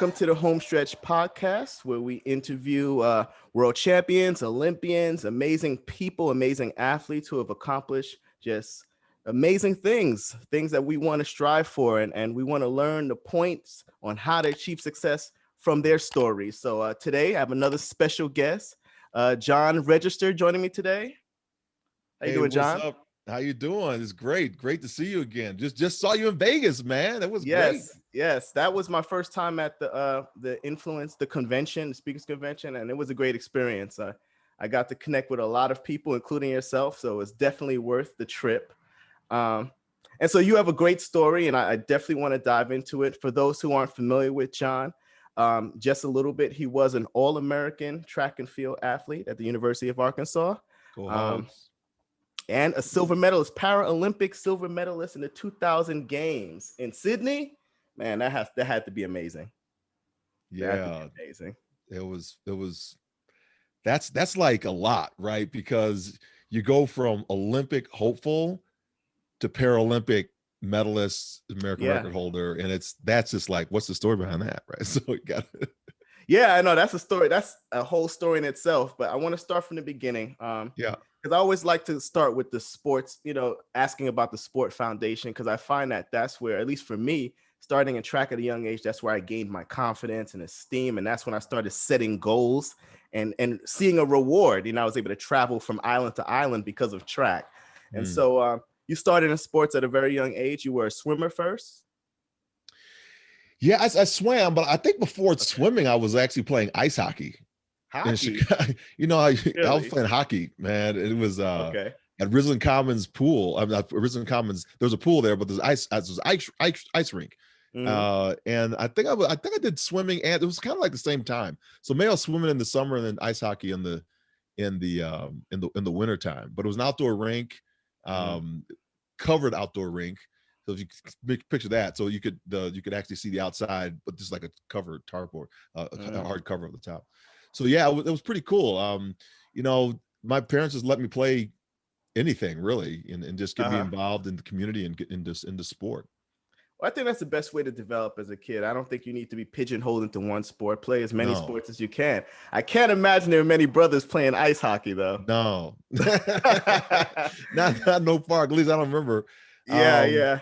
Welcome to the Homestretch podcast, where we interview world champions, Olympians, amazing people, amazing athletes who have accomplished just amazing things that we want to strive for. And we want to learn the points on how to achieve success from their stories. So today I have another special guest, John Register, joining me today. How you doing, John? What's up? How you doing? It's great to see you again. Just saw you in Vegas, man. It was great. Yes, that was my first time at the Influence, the convention, the speakers convention, and it was a great experience. I got to connect with a lot of people, including yourself, so it's definitely worth the trip. And so you have a great story, and I definitely want to dive into it. For those who aren't familiar with John, just a little bit, he was an All-American track and field athlete at the University of Arkansas. Cool. And a silver medalist, Paralympic silver medalist in the 2000 Games in Sydney. Man, that had to be amazing. Yeah, amazing. That's like a lot, right? Because you go from Olympic hopeful to Paralympic medalist, American record holder, and that's just like, what's the story behind that, right? So you got it. Yeah, I know that's a story. That's a whole story in itself. But I want to start from the beginning. Because I always like to start with the sports, asking about the sport foundation, because I find that that's where, at least for me, starting in track at a young age, that's where I gained my confidence and esteem. And that's when I started setting goals and seeing a reward. I was able to travel from island to island because of track. And so you started in sports at a very young age. You were a swimmer first? Yeah, I swam, but I think before swimming, I was actually playing ice hockey. Hockey? I was playing hockey, man. It was at Rislin Commons pool. I mean, at Rislin Commons, there's a pool there, but there's ice rink. And I think I did swimming, and it was kind of like the same time. So maybe I was swimming in the summer and then ice hockey in the winter time. But it was an outdoor rink, covered outdoor rink. So if you picture that, so you could actually see the outside, but just like a covered tarpaulin, a hard cover on the top. So yeah, it was pretty cool. My parents just let me play anything really, and just get me involved in the community and get into sport. Well, I think that's the best way to develop as a kid. I don't think you need to be pigeonholed into one sport. Play as many sports as you can. I can't imagine there are many brothers playing ice hockey though. No, not no park. At least I don't remember. Yeah.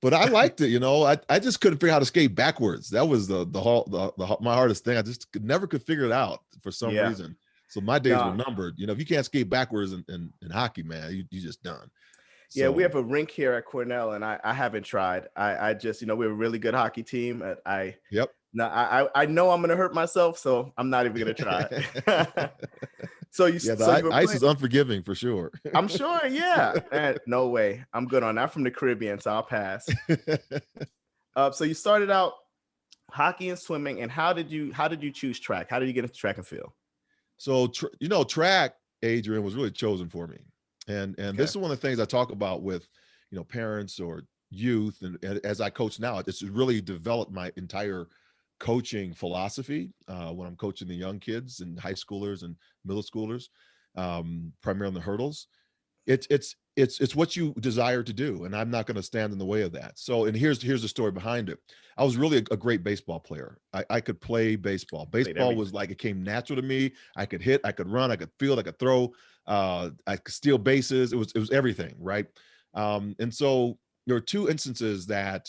But I liked it, I just couldn't figure out how to skate backwards. That was my hardest thing. I just never could figure it out for some reason. So my days were numbered. If you can't skate backwards in hockey, man, you just done. Yeah, we have a rink here at Cornell, and I haven't tried. I just, we're a really good hockey team. I know I'm gonna hurt myself, so I'm not even gonna try. Ice is unforgiving for sure. I'm sure, yeah. And no way. I'm good on that. I'm from the Caribbean, so I'll pass. So you started out hockey and swimming, and how did you choose track? How did you get into track and field? So track, Adrian, was really chosen for me. And this is one of the things I talk about with parents or youth, and as I coach now, it's really developed my entire coaching philosophy when I'm coaching the young kids and high schoolers and middle schoolers, primarily on the hurdles. It's what you desire to do, and I'm not going to stand in the way of that. So, and here's the story behind it. I was really a great baseball player. I could play baseball. Baseball was like, it came natural to me. I could hit, I could run, I could field, I could throw, I could steal bases. It was everything, right? And so there were two instances that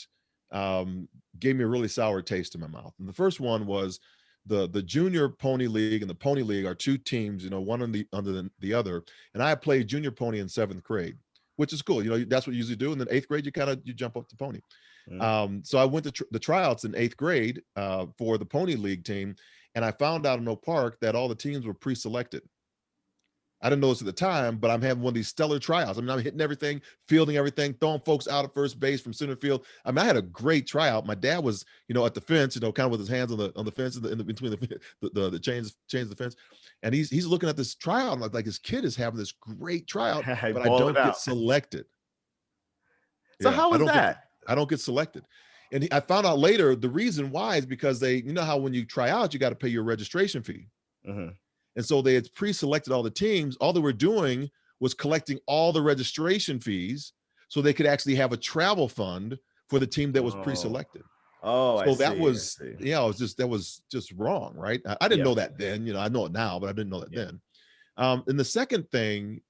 gave me a really sour taste in my mouth. And the first one was the junior pony league and the pony league are two teams, one under the other. And I played junior pony in 7th grade, which is cool. That's what you usually do. And then 8th grade, you jump up to pony. So I went to the tryouts in 8th grade for the pony league team. And I found out in Oak Park that all the teams were pre-selected. I didn't know this at the time, but I'm having one of these stellar tryouts. I mean, I'm hitting everything, fielding everything, throwing folks out at first base from center field. I mean, I had a great tryout. My dad was, at the fence, kind of with his hands on the fence between the chains of the fence, and he's looking at this tryout like his kid is having this great tryout, but I don't get selected. So how was that? I don't get selected. And I found out later the reason why is because they, how when you try out, you got to pay your registration fee. And so they had pre-selected all the teams. All they were doing was collecting all the registration fees so they could actually have a travel fund for the team that was pre-selected. Oh, I So that see. I was, see. yeah, that was just wrong, right? I didn't Yeah. know that then, I know it now, but I didn't know that Yeah. then. And the second thing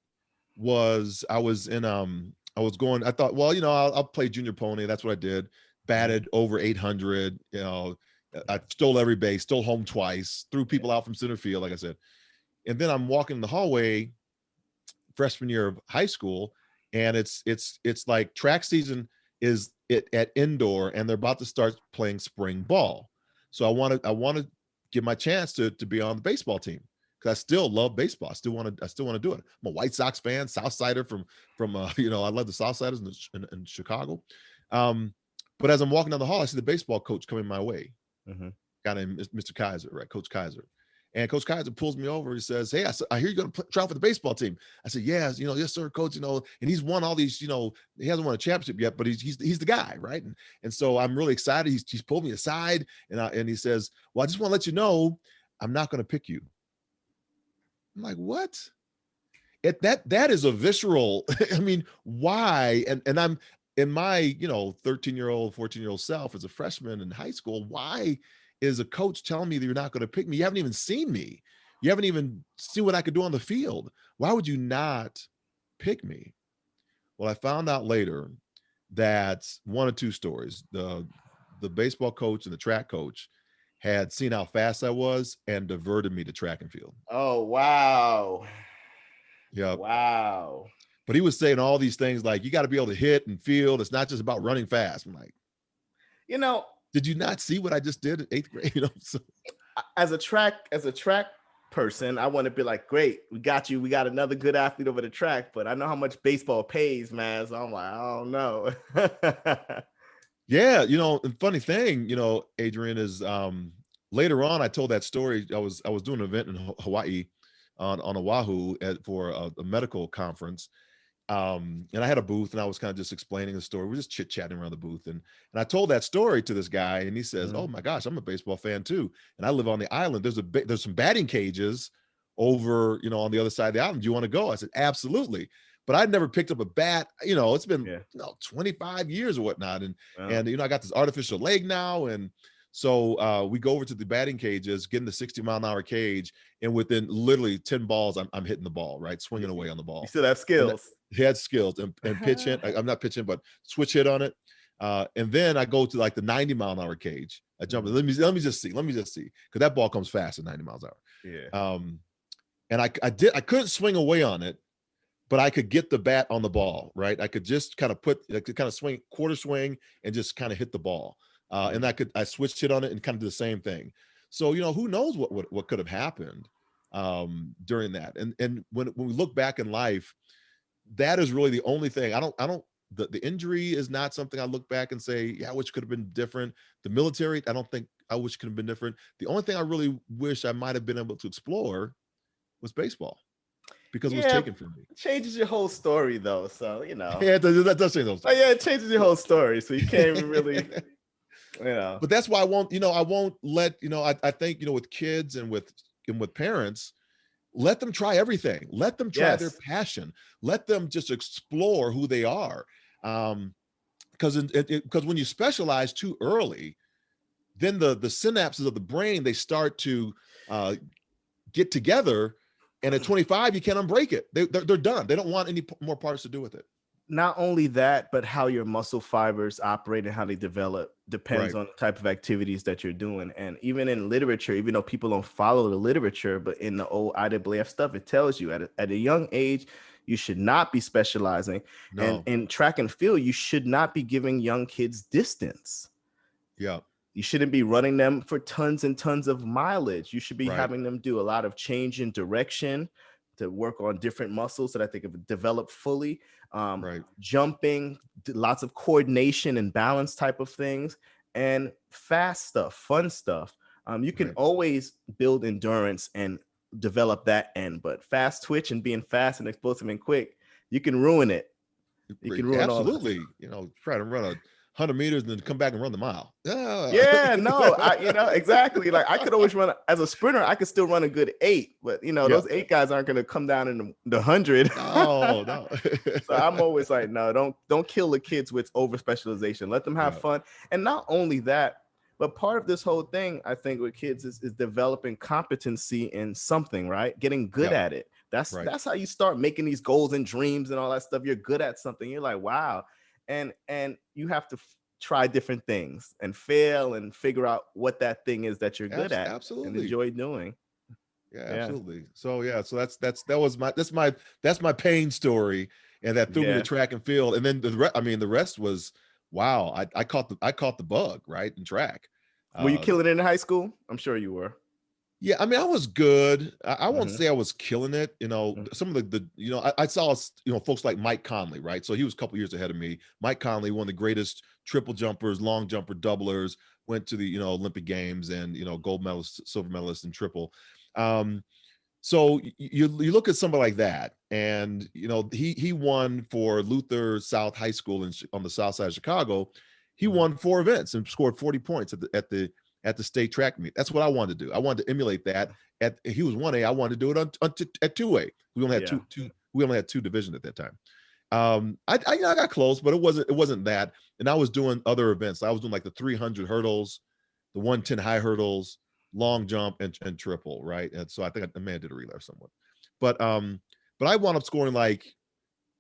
was I was in, I was going, I thought, well, I'll play junior pony. That's what I did. Batted over 800, I stole every base, stole home twice, threw people out from center field, like I said. And then I'm walking in the hallway freshman year of high school, and it's like track season is at indoor, and they're about to start playing spring ball. So I want to give my chance to be on the baseball team, because I still love baseball. I still want to do it. I'm a White Sox fan, Southsider from I love the Southsiders in Chicago. But as I'm walking down the hall, I see the baseball coach coming my way. Guy named Mr. Kaiser, right? Coach Kaiser. And Coach Kaiser pulls me over. He says, "Hey, I hear you're going to try for the baseball team." I said, "Yes, yes, sir, coach. And he's won all these. He hasn't won a championship yet, but he's the guy, right?" And so I'm really excited. He's pulled me aside, and he says, "Well, I just want to let you know, I'm not going to pick you." I'm like, "What?" That is a visceral. I mean, why? And I'm in my 13-year-old, 14-year-old self as a freshman in high school. Why is a coach telling me that you're not going to pick me? You haven't even seen me. You haven't even seen what I could do on the field. Why would you not pick me? Well, I found out later that one of two stories. The baseball coach and the track coach had seen how fast I was and diverted me to track and field. Oh, wow. Yeah. Wow. But he was saying all these things like, you got to be able to hit and field. It's not just about running fast. I'm like, did you not see what I just did in 8th grade? So, as a track person, I want to be like, great, we got you. We got another good athlete over the track, but I know how much baseball pays, man. So I'm like, I don't know. Yeah. The funny thing, Adrian, is later on, I told that story. I was doing an event in Hawaii on Oahu for a medical conference. And I had a booth, and I was kind of just explaining the story. We're just chit-chatting around the booth. And I told that story to this guy, and he says, "Oh my gosh, I'm a baseball fan too. And I live on the island. There's some batting cages over, on the other side of the island. Do you want to go?" I said, "Absolutely." But I'd never picked up a bat. It's been 25 years or whatnot. And I got this artificial leg now. And so we go over to the batting cages, get in the 60-mile-an-hour cage, and within literally 10 balls, I'm hitting the ball, right? Swinging away on the ball. You still have skills. He had skills and pitch hit. I'm not pitching, but switch hit on it. And then I go to like the 90-mile-an-hour cage. I jump in. Let me just see. Because that ball comes fast at 90 miles an hour. Yeah. And I couldn't swing away on it, but I could get the bat on the ball, right? I could just kind of swing, quarter swing, and just kind of hit the ball. And I switched hit on it and kind of did the same thing. So, who knows what could have happened during that. And when we look back in life, that is really the only thing. The injury is not something I look back and say, yeah, I wish could have been different. The military, I don't think I wish could have been different. The only thing I really wish I might have been able to explore was baseball, because it was taken from me. It changes your whole story though. So, Yeah, that does change those things. Oh, yeah, it changes your whole story. So you can't even really, But that's why I won't let, I think, with kids and with parents, let them try everything. Let them try their passion. Let them just explore who they are. Because when you specialize too early, then the synapses of the brain, they start to get together, and at 25 you can't unbreak it. They're done. They don't want any more parts to do with it. Not only that, but how your muscle fibers operate and how they develop depends on the type of activities that you're doing. And even in literature, even though people don't follow the literature, but in the old IAAF stuff, it tells you at a young age, you should not be specializing. No. And in track and field, you should not be giving young kids distance. Yeah. You shouldn't be running them for tons and tons of mileage. You should be having them do a lot of change in direction to work on different muscles that I think have developed fully. Jumping, lots of coordination and balance type of things, and fast stuff, fun stuff. You can always build endurance and develop that end, but fast twitch and being fast and explosive and quick, you can ruin it. You can ruin absolutely. Try to run 100 meters and then come back and run the mile. Yeah, no, exactly. Like I could always run as a sprinter. I could still run a good 8, but those 8 guys aren't going to come down in the 100. Oh no. So I'm always like, no, don't kill the kids with over specialization. Let them have fun. And not only that, But part of this whole thing, I think, with kids is developing competency in something, right? Getting good Yep. at it. Right. That's how you start making these goals and dreams and all that stuff. You're good at something. You're like, wow. And you have to try different things and fail and figure out what that thing is that you're good at and Absolutely. enjoy doing. Yeah, absolutely. So yeah, so that's my pain story, and that threw me to track and field. And then the rest was wow. I caught the bug, right, in track. Were you killing it in high school? I'm sure you were. Yeah, I mean, I was good. I won't say I was killing it. You know, some of the I saw, folks like Mike Conley, right? So he was a couple years ahead of me. Mike Conley, one of the greatest triple jumpers, long jumper, doublers, went to the, Olympic Games and, gold medalist, silver medalist in triple. So you look at somebody like that, and, he won for Luther South High School on the south side of Chicago. He won 4 events and scored 40 points at the state track meet. That's what I wanted to do. I wanted to emulate that. He was 1A. I wanted to do it at 2A. We only had we only had 2 divisions at that time. I got close, but it wasn't that. And I was doing other events. I was doing like the 300 hurdles, the 110 high hurdles, long jump, and triple, right? And so I think I may have did a relay somewhat. But I wound up scoring like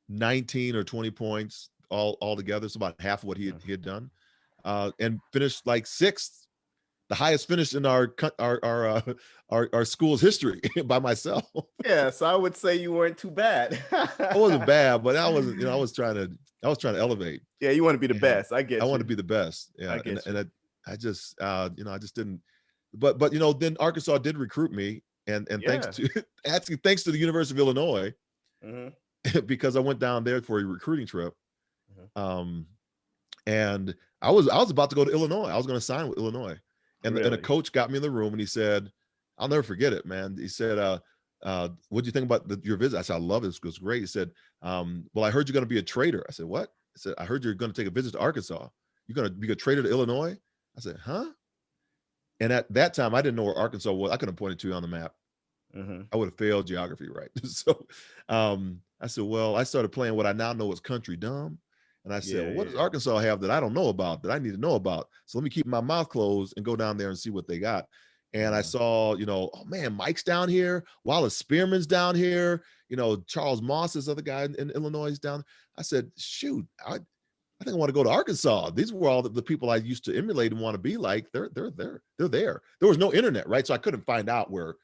19 or 20 points all together. So about half of what he had done. And finished like 6th. The highest finish in our school's history by myself. Yeah, so I would say you weren't too bad. I wasn't bad, but I wasn't. I was trying to elevate. Yeah, you want to be the best. I get. I want to be the best. Yeah, I just didn't. But then Arkansas did recruit me, and thanks to the University of Illinois, because I went down there for a recruiting trip. And I was about to go to Illinois. I was going to sign with Illinois. And a coach got me in the room and he said, I'll never forget it, man. He said, what do you think about your visit? I said, I love it. It was great. He said, well, I heard you're going to be a trader. I said, what? I said, I heard you're going to take a visit to Arkansas. You're going to be a trader to Illinois? I said, huh? And at that time, I didn't know where Arkansas was. I couldn't have pointed to you on the map. I would have failed geography, right? So I said, well, I started playing what I now know is country dumb. And I said, well, what does Arkansas have that I don't know about, that I need to know about? So let me keep my mouth closed and go down there and see what they got. And I saw, oh man, Mike's down here. Wallace Spearman's down here. Charles Moss, this other guy in Illinois, is down. I said, shoot, I think I want to go to Arkansas. These were all the people I used to emulate and want to be like. They're there. There was no internet, right? So I couldn't find out where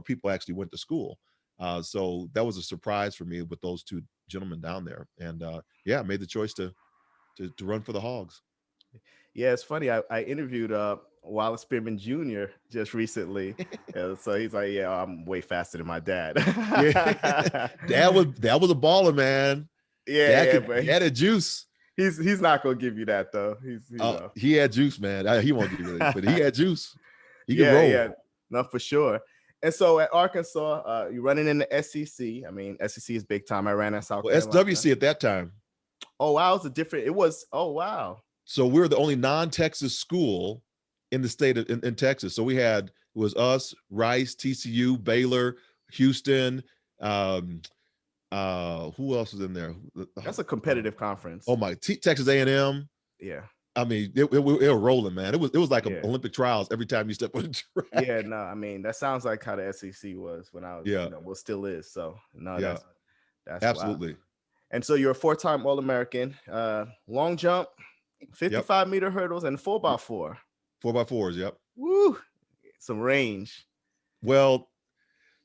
people actually went to school. So that was a surprise for me with those 2 gentlemen down there. And I made the choice to run for the Hogs. Yeah, it's funny. I interviewed Wallace Spearman Jr. just recently. So he's like, yeah, I'm way faster than my dad. That was a baller, man. But he had a juice. He's not gonna give you that though. He had juice, man. He won't give you that, but he had juice. He can roll. Yeah, no, for sure. And so at Arkansas, you're running in the SEC. I mean, SEC is big time. I ran at South Carolina. SWC at that time. Oh wow, it was. Oh wow. So we were the only non-Texas school in the state in Texas. So it was us, Rice, TCU, Baylor, Houston. Who else was in there? That's a competitive conference. Oh my, Texas A&M. Yeah. I mean, it was rolling, man. It was like Olympic trials every time you step on the track. Yeah, no, I mean, that sounds like how the SEC was when I was, well, still is. So no, that's absolutely. Wild. And so you're a 4-time All-American, long jump, 55-meter hurdles, and 4x4. 4x4s, yep. Woo, some range. Well,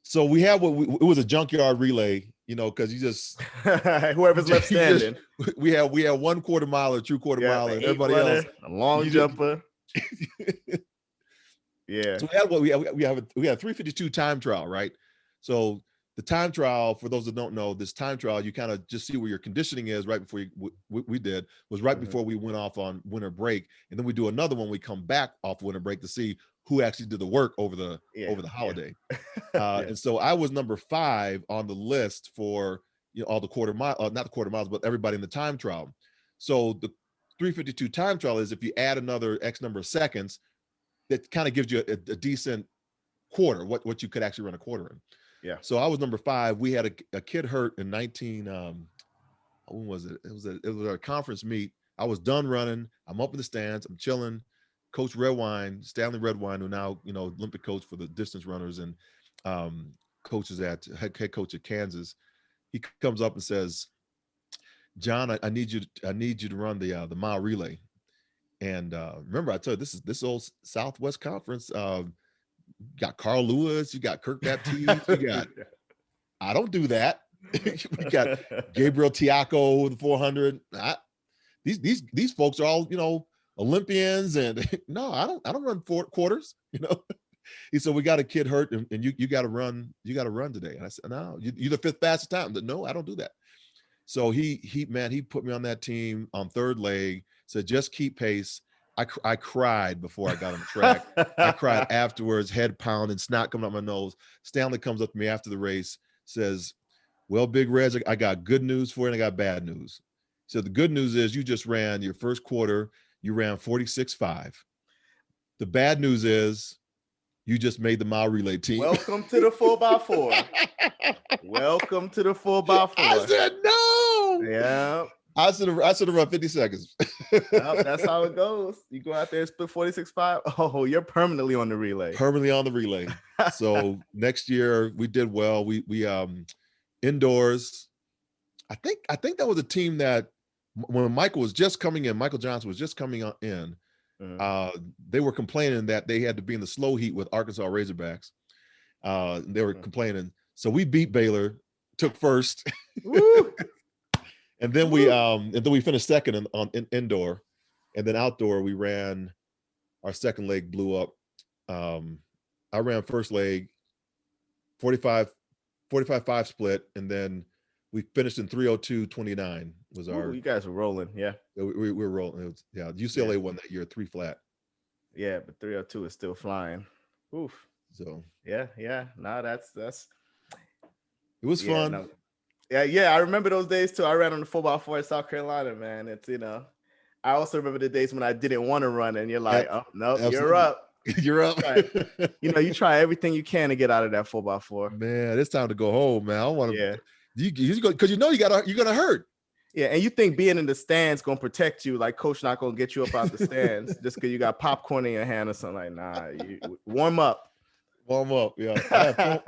so we had it was a junkyard relay, because you just whoever's left standing. We had 1 quarter mile or 2 quarter mile, and everybody else a long jumper. Yeah. So we had a 3:52 time trial, right? So the time trial, for those that don't know, this time trial, you kind of just see where your conditioning is right before was right before we went off on winter break, and then we do another one. We come back off winter break to see who actually did the work over the holiday. And so I was number 5 on the list for all the quarter mile, not the quarter miles, but everybody in the time trial. So the 3:52 time trial is if you add another X number of seconds, that kind of gives you a decent quarter, what you could actually run a quarter in. Yeah. So I was number 5. We had a kid hurt in when was it? It was a conference meet. I was done running. I'm up in the stands. I'm chilling. Coach Stanley Redwine, who now, Olympic coach for the distance runners and coaches at head coach at Kansas. He comes up and says, John, I need you to run the mile relay. And remember, I told you, this old Southwest Conference. You got Carl Lewis, you got Kirk Baptiste, you got, I don't do that. We got Gabriel Tiaco with the 400. These folks are all, Olympians, and no, I don't run 4 quarters, He said, we got a kid hurt, and you got to run today. And I said, no, you're the 5th fastest time. No, I don't do that. So he put me on that team on 3rd leg, said, just keep pace. I cried before I got on the track. I cried afterwards, head pounding, snot coming out my nose. Stanley comes up to me after the race, says, well, Big Reg, I got good news for you and I got bad news. So the good news is you just ran your first quarter, you ran 46.5. The bad news is you just made the mile relay team. Welcome to the 4x4. Welcome to the 4x4. I said no. Yeah. I should have run 50 seconds. Yep, that's how it goes. You go out there and split 46.5. Oh, you're permanently on the relay. Permanently on the relay. So next year we did well. We indoors. I think that was a team that when Michael Johnson was just coming in. They were complaining that they had to be in the slow heat with Arkansas Razorbacks. They were complaining. So we beat Baylor, took first. Woo! And then we finished second on indoor, and then outdoor we ran our second leg, blew up. I ran first leg 45.5 split, and then we finished in 3:02.29 was our. Ooh, you guys were rolling, yeah. We were rolling. UCLA won that year 3 flat. Yeah, but 3:02 is still flying. Oof. So yeah. No, that's. It was fun. No. Yeah, I remember those days too. I ran on the 4x4 in South Carolina, man. It's I also remember the days when I didn't want to run, and you're like, oh no, you're up. You're up. You try everything you can to get out of that 4x4. Man, it's time to go home, man. I want to. Yeah. You go because you're gonna hurt. Yeah, and you think being in the stands gonna protect you, like coach not gonna get you up out the stands just because you got popcorn in your hand or something. Like, nah, you warm up. Warm up, yeah. I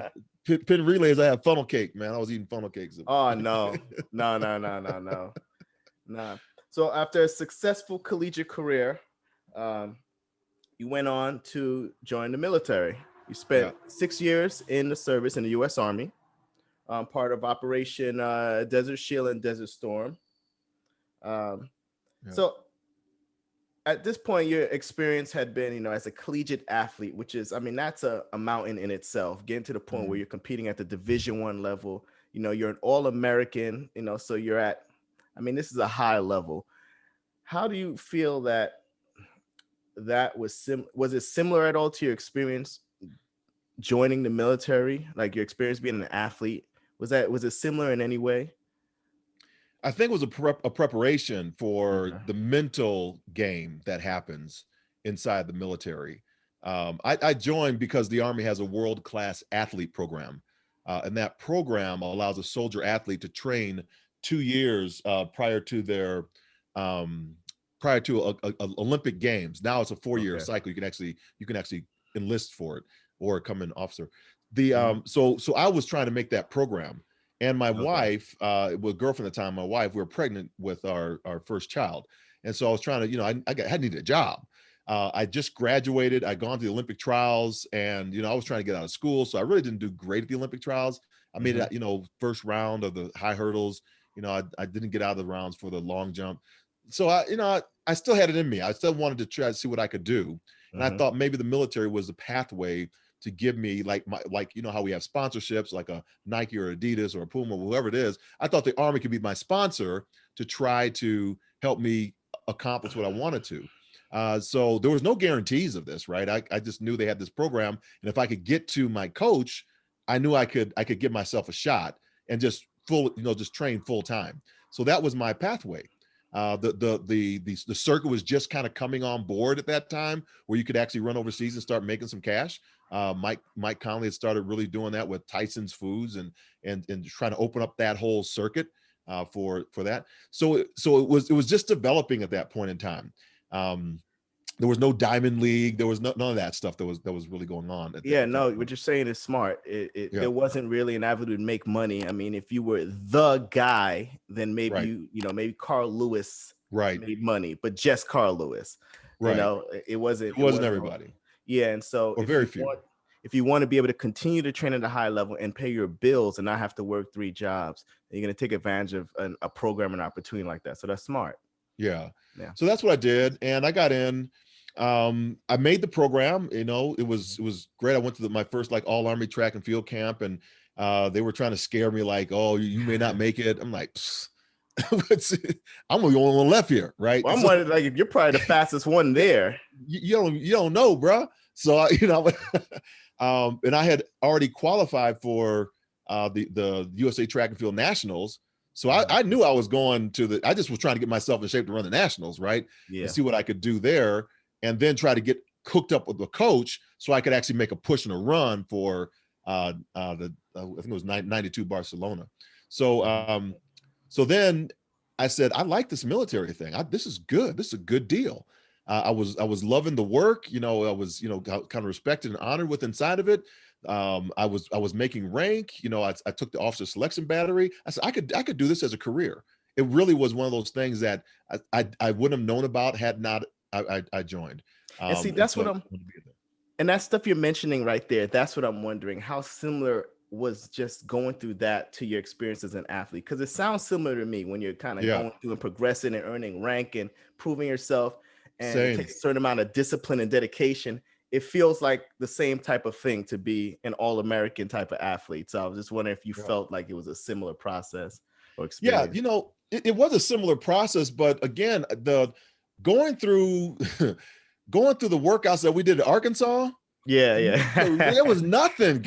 have pin relays. I have funnel cake, man. I was eating funnel cakes. Oh no. So after a successful collegiate career, you went on to join the military. You spent 6 years in the service in the U.S. Army, part of Operation Desert Shield and Desert Storm. So at this point, your experience had been, as a collegiate athlete, which is, that's a mountain in itself. Getting to the point where you're competing at the Division I level, you're an All-American, so you're at, this is a high level. How do you feel that was it similar at all to your experience joining the military? Like your experience being an athlete, was it similar in any way? I think it was a preparation for the mental game that happens inside the military. I joined because the Army has a world-class athlete program, and that program allows a soldier athlete to train 2 years prior to Olympic Games. Now it's a 4-year cycle. You can actually enlist for it or come in officer. So I was trying to make that program. And my wife, with girlfriend at the time, my wife, we were pregnant with our first child. And so I was trying to, I needed a job. I just graduated. I'd gone to the Olympic trials and, I was trying to get out of school. So I really didn't do great at the Olympic trials. I made it, first round of the high hurdles. I didn't get out of the rounds for the long jump. So I still had it in me. I still wanted to try to see what I could do. And I thought maybe the military was the pathway to give me like how we have sponsorships like a Nike or Adidas or a Puma, or whoever it is. I thought the Army could be my sponsor to try to help me accomplish what I wanted to. So there was no guarantees of this, right? I just knew they had this program, and if I could get to my coach, I knew I could give myself a shot and just train full time. So that was my pathway. The circuit was just kind of coming on board at that time, where you could actually run overseas and start making some cash. Mike Conley had started really doing that with Tyson's Foods and trying to open up that whole circuit for that. So it was just developing at that point in time. there was no Diamond League. There was none of that stuff that was really going on. No, what you're saying is smart. There wasn't really an avenue to make money. I mean, if you were the guy, then maybe maybe Carl Lewis made money, but just Carl Lewis. It wasn't everybody. Yeah, and so or very few. If you want to be able to continue to train at a high level and pay your bills and not have to work 3 jobs, you're going to take advantage of a program and opportunity like that. So that's smart. Yeah. So that's what I did, and I got in. I made the program. It was great. I went to my first all Army track and field camp, and they were trying to scare me like, "Oh, you may not make it." I'm like, I'm the only one left here, right? Well, I'm wondering, if you're probably the fastest one there. You don't know, bro. So and I had already qualified for the USA Track and Field Nationals. So I knew I was going to I just was trying to get myself in shape to run the Nationals, right? And see what I could do there, and then try to get cooked up with the coach so I could actually make a push and a run for I think it was 92 Barcelona. So so then I said, I like this military thing. This is good. This is a good deal. I was loving the work. I was kind of respected and honored with inside of it. I was making rank. I took the officer selection battery. I said I could do this as a career. It really was one of those things that I wouldn't have known about had not I joined. And see, that's what and that stuff you're mentioning right there. That's what I'm wondering. How similar was just going through that to your experience as an athlete? Because it sounds similar to me when you're kind of going through and progressing and earning rank and proving yourself. And it takes a certain amount of discipline and dedication. It feels like the same type of thing to be an all-American type of athlete. So I was just wondering if you felt like it was a similar process or experience. Yeah, it was a similar process, but again, going through the workouts that we did at Arkansas. There was nothing.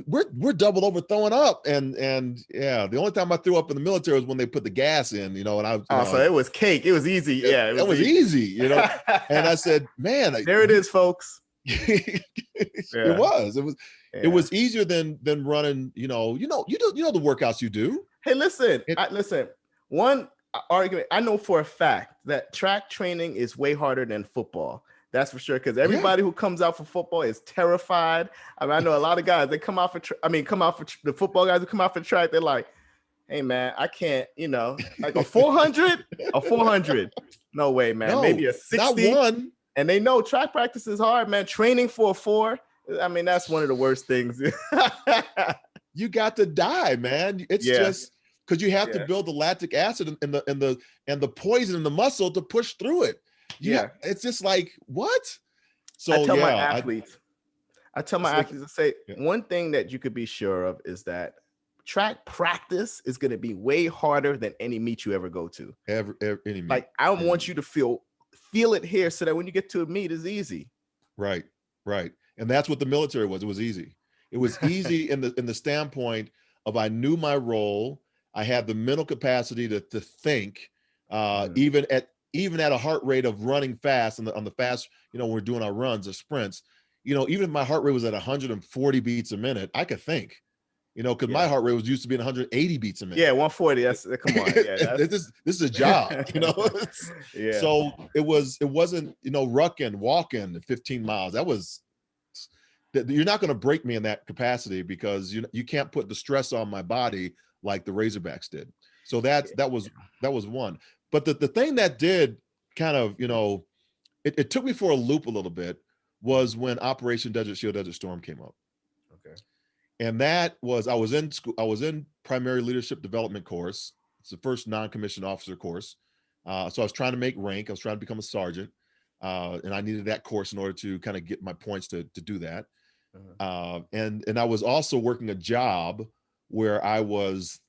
We're doubled over throwing up, and the only time I threw up in the military was when they put the gas in, and so it was cake. It was easy. It was easy, And I said, man, there it is, folks. It was easier than running. You know the workouts you do. Hey, listen. One argument I know for a fact that track training is way harder than football. That's for sure, because everybody who comes out for football is terrified. I know a lot of guys. They come out for. The football guys who come out for track. They're like, "Hey man, I can't. Like a 400, a 400. No way, man. No, maybe a 60. Not one. And they know track practice is hard, man. Training for a 4. That's one of the worst things. You got to die, man. It's just because you have to build the lactic acid and the poison in the muscle to push through it. It's just like, what? So I tell my athletes, I say one thing that you could be sure of is that track practice is going to be way harder than any meet you ever go to. Any meet. Like I want you to feel it here so that when you get to a meet, it's easy. Right. And that's what the military was. It was easy. It was easy in the standpoint of I knew my role. I had the mental capacity to think, even at a heart rate of running fast on the fast, when we're doing our runs or sprints, even if my heart rate was at 140 beats a minute, I could think, because my heart rate was used to being 180 beats a minute. Yeah, 140. Come on. Yeah, this is a job, So it wasn't, rucking, walking 15 miles. You're not going to break me in that capacity because you can't put the stress on my body like the Razorbacks did. So that was one. But the thing that did kind of, it took me for a loop a little bit was when Operation Desert Shield, Desert Storm came up. Okay. And that was, I was in school, I was in primary leadership development course. It's the first non-commissioned officer course. So I was trying to make rank. I was trying to become a sergeant. And I needed that course in order to kind of get my points to do that. And I was also working a job where I was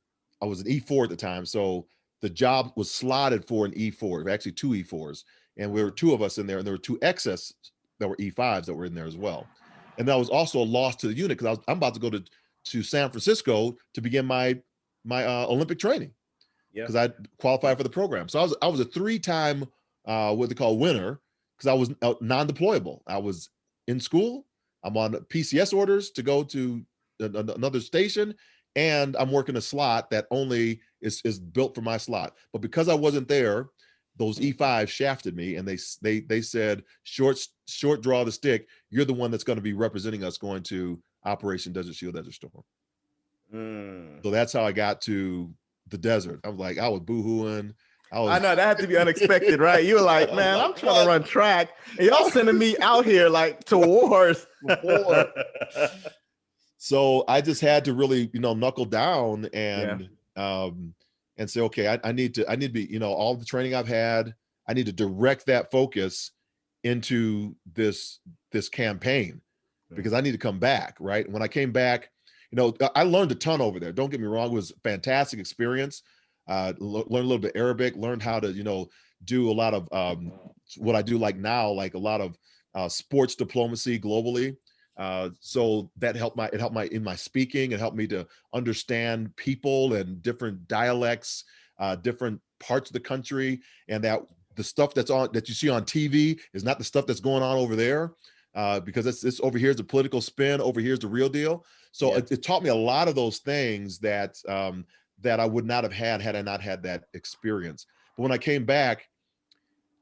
an E4 at the time. So the job was slotted for an E4, actually 2 E4s. And we were 2 of us in there, and there were 2 excess that were E5s that were in there as well. And that was also a loss to the unit because I'm about to go to San Francisco to begin my Olympic training because I qualified for the program. So I was a 3-time what they call winner because I was non-deployable. I was in school. I'm on PCS orders to go to another station, and I'm working a slot that only is built for my slot. But because I wasn't there, those E5 shafted me, and they said, short draw the stick. You're the one that's going to be representing us going to Operation Desert Shield, Desert Storm. So that's how I got to the desert. I was boohooing. I know that had to be unexpected, right? You were like, man, I'm trying to run track, and y'all sending me out here like to wars. So I just had to really, knuckle down and say, okay, I need to be, all the training I've had, I need to direct that focus into this campaign, because I need to come back, right? When I came back, I learned a ton over there. Don't get me wrong, it was a fantastic experience. Learned a little bit Arabic, learned how to, do a lot of what I do like now, like a lot of sports diplomacy globally. So that helped in my speaking. It helped me to understand people and different dialects, different parts of the country, and that the stuff that you see on TV is not the stuff that's going on over there, because it's over here is the political spin, over here is the real deal. So it taught me a lot of those things that I would not have had I not had that experience. But when I came back,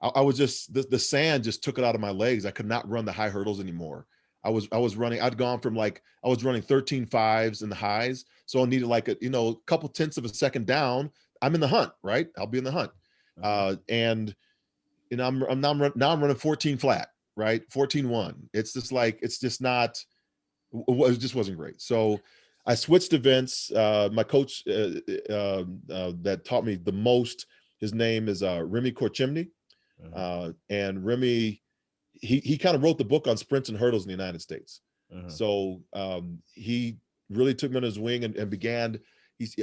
I was just, the sand just took it out of my legs. I could not run the high hurdles anymore. I'd gone from I was running 13.5s in the highs. So I needed a couple tenths of a second down. I'm in the hunt, right? I'll be in the hunt. And now I'm running 14 flat, right? 14.1. It's just wasn't great. So I switched events. My coach that taught me the most, his name is Remy Korchimny. And Remy, he kind of wrote the book on sprints and hurdles in the United States. So he really took me under his wing and began.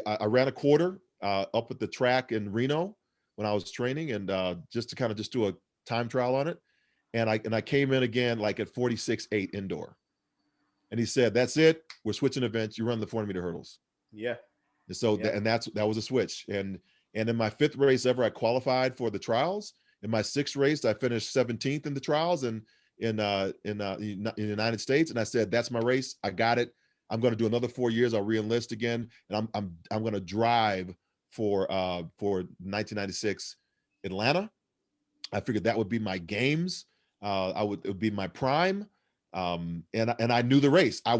I ran a quarter up at the track in Reno when I was training, and just to do a time trial on it. And I came in again like at 46.8 indoor. And he said, "That's it. We're switching events. You run the 400-meter hurdles." Yeah. And so that was a switch. And in my 5th race ever, I qualified for the trials. In my 6th race, I finished 17th in the trials in the United States. And I said, "That's my race. I got it. I'm going to do another 4 years. I'll re-enlist again, and I'm going to drive for 1996 Atlanta." I figured that would be my games. It would be my prime. And I knew the race. I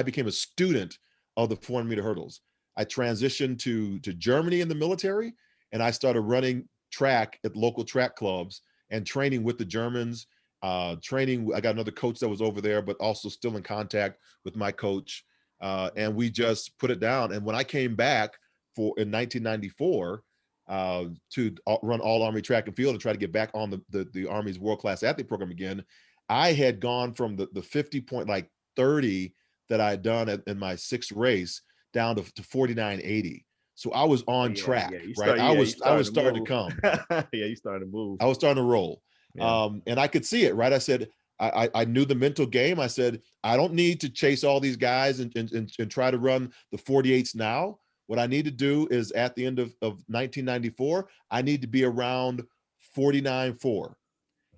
became a student of the 400-meter hurdles. I transitioned to Germany in the military, and I started running track at local track clubs and training with the Germans. I got another coach that was over there, but also still in contact with my coach. And we just put it down. And when I came back in 1994 to run all Army track and field and try to get back on the Army's world-class athlete program again, I had gone from the 50 point, 30 that I had done in my 6th race down to 49.80. So I was on track, right? I was starting to come. You started to move. I was starting to roll. And I could see it, right? I said, I knew the mental game. I said, I don't need to chase all these guys and try to run the 48s now. What I need to do is at the end of 1994, I need to be around 49.4.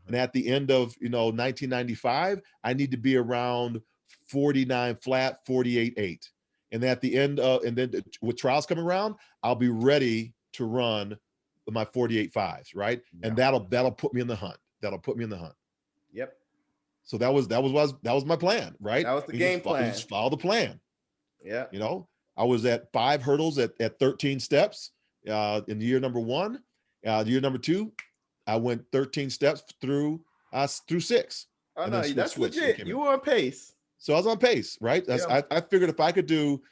And at the end of 1995, I need to be around 49 flat, 48.8. And at the end and then with trials coming around, I'll be ready to run my 48.5s, right? Yeah. And that'll put me in the hunt. That'll put me in the hunt. Yep. So that was my plan, right? That was the game plan. Just follow the plan. Yeah. I was at 5 hurdles at 13 steps in year number 1. Year number 2, I went 13 steps through 6. Oh no, that's legit. You were on pace. So I was on pace, right? I figured if I could do,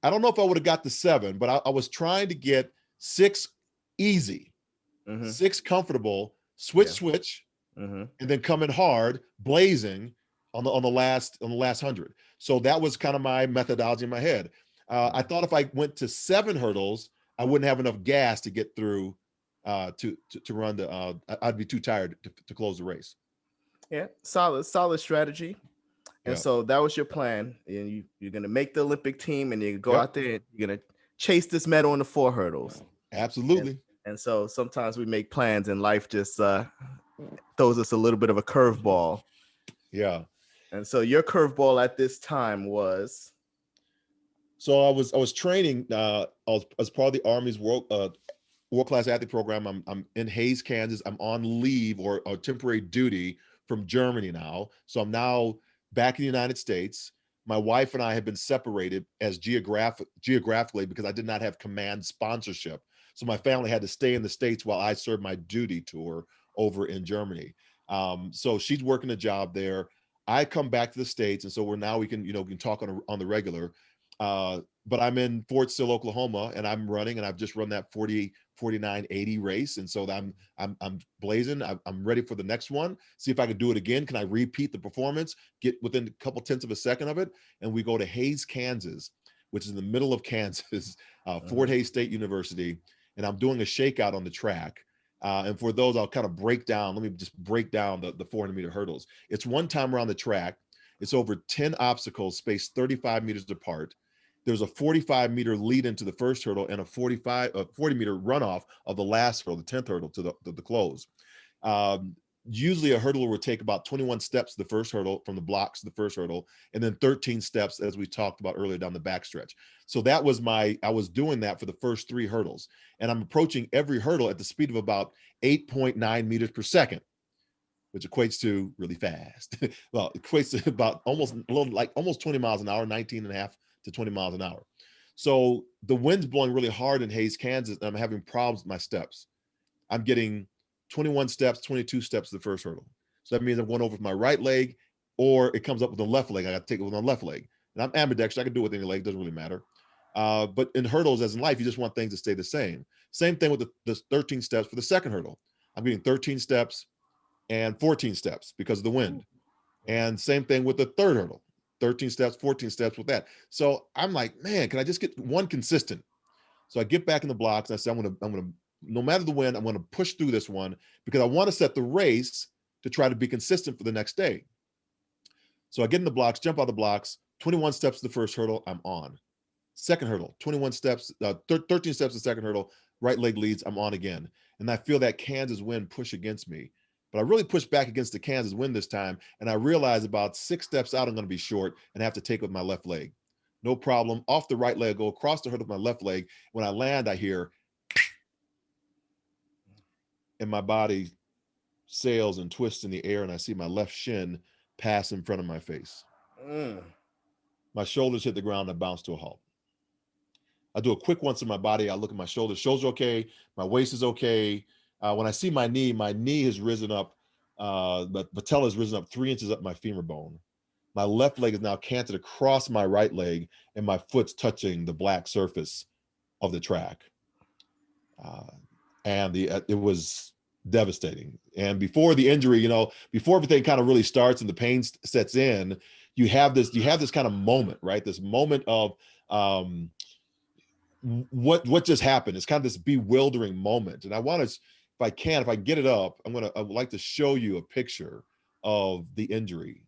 I don't know if I would have got to 7, but I was trying to get 6 easy, 6 comfortable, switch, and then come in hard, blazing on the last 100. So that was kind of my methodology in my head. I thought if I went to 7 hurdles, I wouldn't have enough gas to get through to run the. I'd be too tired to close the race. Yeah, solid strategy. And so that was your plan. And you're going to make the Olympic team, and you go out there and you're going to chase this medal in the 4 hurdles. Absolutely. And so sometimes we make plans and life just throws us a little bit of a curveball. Yeah. And so your curveball at this time was? So I was training as part of the Army's world-class athlete program. I'm in Hayes, Kansas. I'm on leave or temporary duty from Germany now. So I'm now back in the United States. My wife and I have been separated as geographically because I did not have command sponsorship. So my family had to stay in the States while I served my duty tour over in Germany. So she's working a job there. I come back to the States, and so we can talk on the regular. But I'm in Fort Sill, Oklahoma, and I'm running, and I've just run that 49:80 race, and so I'm blazing. I'm ready for the next one. See if I can do it again. Can I repeat the performance? Get within a couple tenths of a second of it, and we go to Hayes, Kansas, which is in the middle of Kansas, Fort Hays State University, and I'm doing a shakeout on the track. And for those, I'll kind of break down. Let me just break down the 400-meter hurdles. It's one time around the track. It's over 10 obstacles spaced 35 meters apart. There's a 45-meter lead into the first hurdle and a 40-meter runoff of the last hurdle, the 10th hurdle to the close. Usually a hurdler would take about 21 steps to the first hurdle from the blocks to the first hurdle, and then 13 steps, as we talked about earlier, down the backstretch. So that was I was doing that for the first 3 hurdles, and I'm approaching every hurdle at the speed of about 8.9 meters per second, which equates to really fast. Well, it equates to about almost 20 miles an hour, 19 and a half to 20 miles an hour. So the wind's blowing really hard in Hayes, Kansas, and I'm having problems with my steps. I'm getting 21 steps, 22 steps to the first hurdle. So that means I'm going over with my right leg, or it comes up with the left leg. I got to take it with my left leg. And I'm ambidextrous. I can do it with any leg. Doesn't really matter. But in hurdles, as in life, you just want things to stay the same. Same thing with the 13 steps for the second hurdle. I'm getting 13 steps and 14 steps because of the wind. And same thing with the third hurdle. 13 steps, 14 steps with that. So I'm like, man, can I just get one consistent? So I get back in the blocks and I say, I'm gonna, no matter the wind, I'm gonna push through this one because I want to set the race to try to be consistent for the next day. So I get in the blocks, jump out the blocks, 21 steps to the first hurdle, I'm on. Second hurdle, 21 steps, 13 steps to the second hurdle, right leg leads, I'm on again. And I feel that Kansas wind push against me. But I really pushed back against the Kansas wind this time, and I realized about 6 steps out, I'm going to be short and have to take with my left leg. No problem. Off the right leg, go across the hurdle with my left leg. When I land, I hear, and my body sails and twists in the air, and I see my left shin pass in front of my face. My shoulders hit the ground, and I bounce to a halt. I do a quick once in my body. I look at my shoulders. Shoulders are okay. My waist is okay. When I see my knee has risen up, the patella has risen up 3 inches up my femur bone. My left leg is now canted across my right leg, and my foot's touching the black surface of the track. And it was devastating. And before the injury, before everything kind of really starts and the pain sets in, you have this kind of moment, right? This moment of what just happened. It's kind of this bewildering moment. And I want to, if I can get it up, I would like to show you a picture of the injury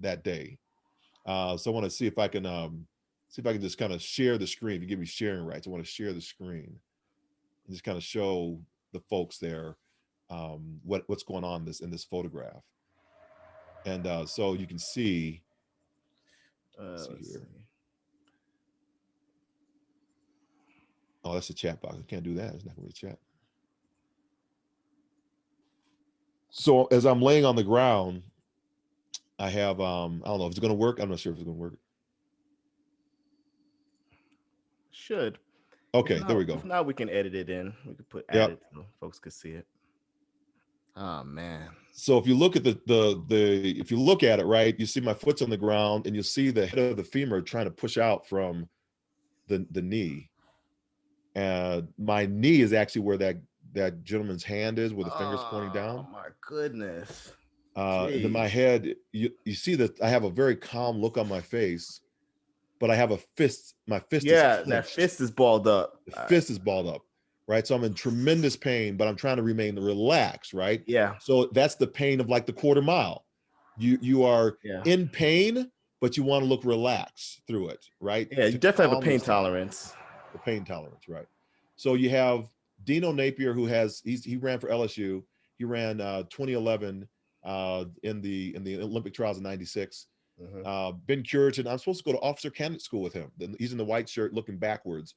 that day. So I want to see if I can just kind of share the screen. If you give me sharing rights, I want to share the screen and just kind of show the folks there what's going on in this photograph. And so you can see. Let's see here. Oh, that's a chat box. I can't do that. It's not going to be a chat. So as I'm laying on the ground, I have, I don't know if it's going to work. I'm not sure if it's going to work. Should. Okay, there we go. If not, we can edit it in. We could add it so folks could see it. Oh man. So if you look at if you look at it, right, you see my foot's on the ground and you see the head of the femur trying to push out from the knee. And my knee is actually where that gentleman's hand is, where the finger's pointing down. Oh my goodness. And then my head, you see that I have a very calm look on my face, but I have a fist. My fist is clenched. That fist is balled up. The fist is balled up, right? So I'm in tremendous pain, but I'm trying to remain relaxed, right? Yeah. So that's the pain of like the quarter mile. You are in pain, but you want to look relaxed through it, right? Yeah, you definitely have a pain tolerance. The pain tolerance, right? So you have Dino Napier, who he ran for LSU. He ran 2011 in the Olympic trials in '96. Ben Curitan, I'm supposed to go to officer candidate school with him. He's in the white shirt looking backwards,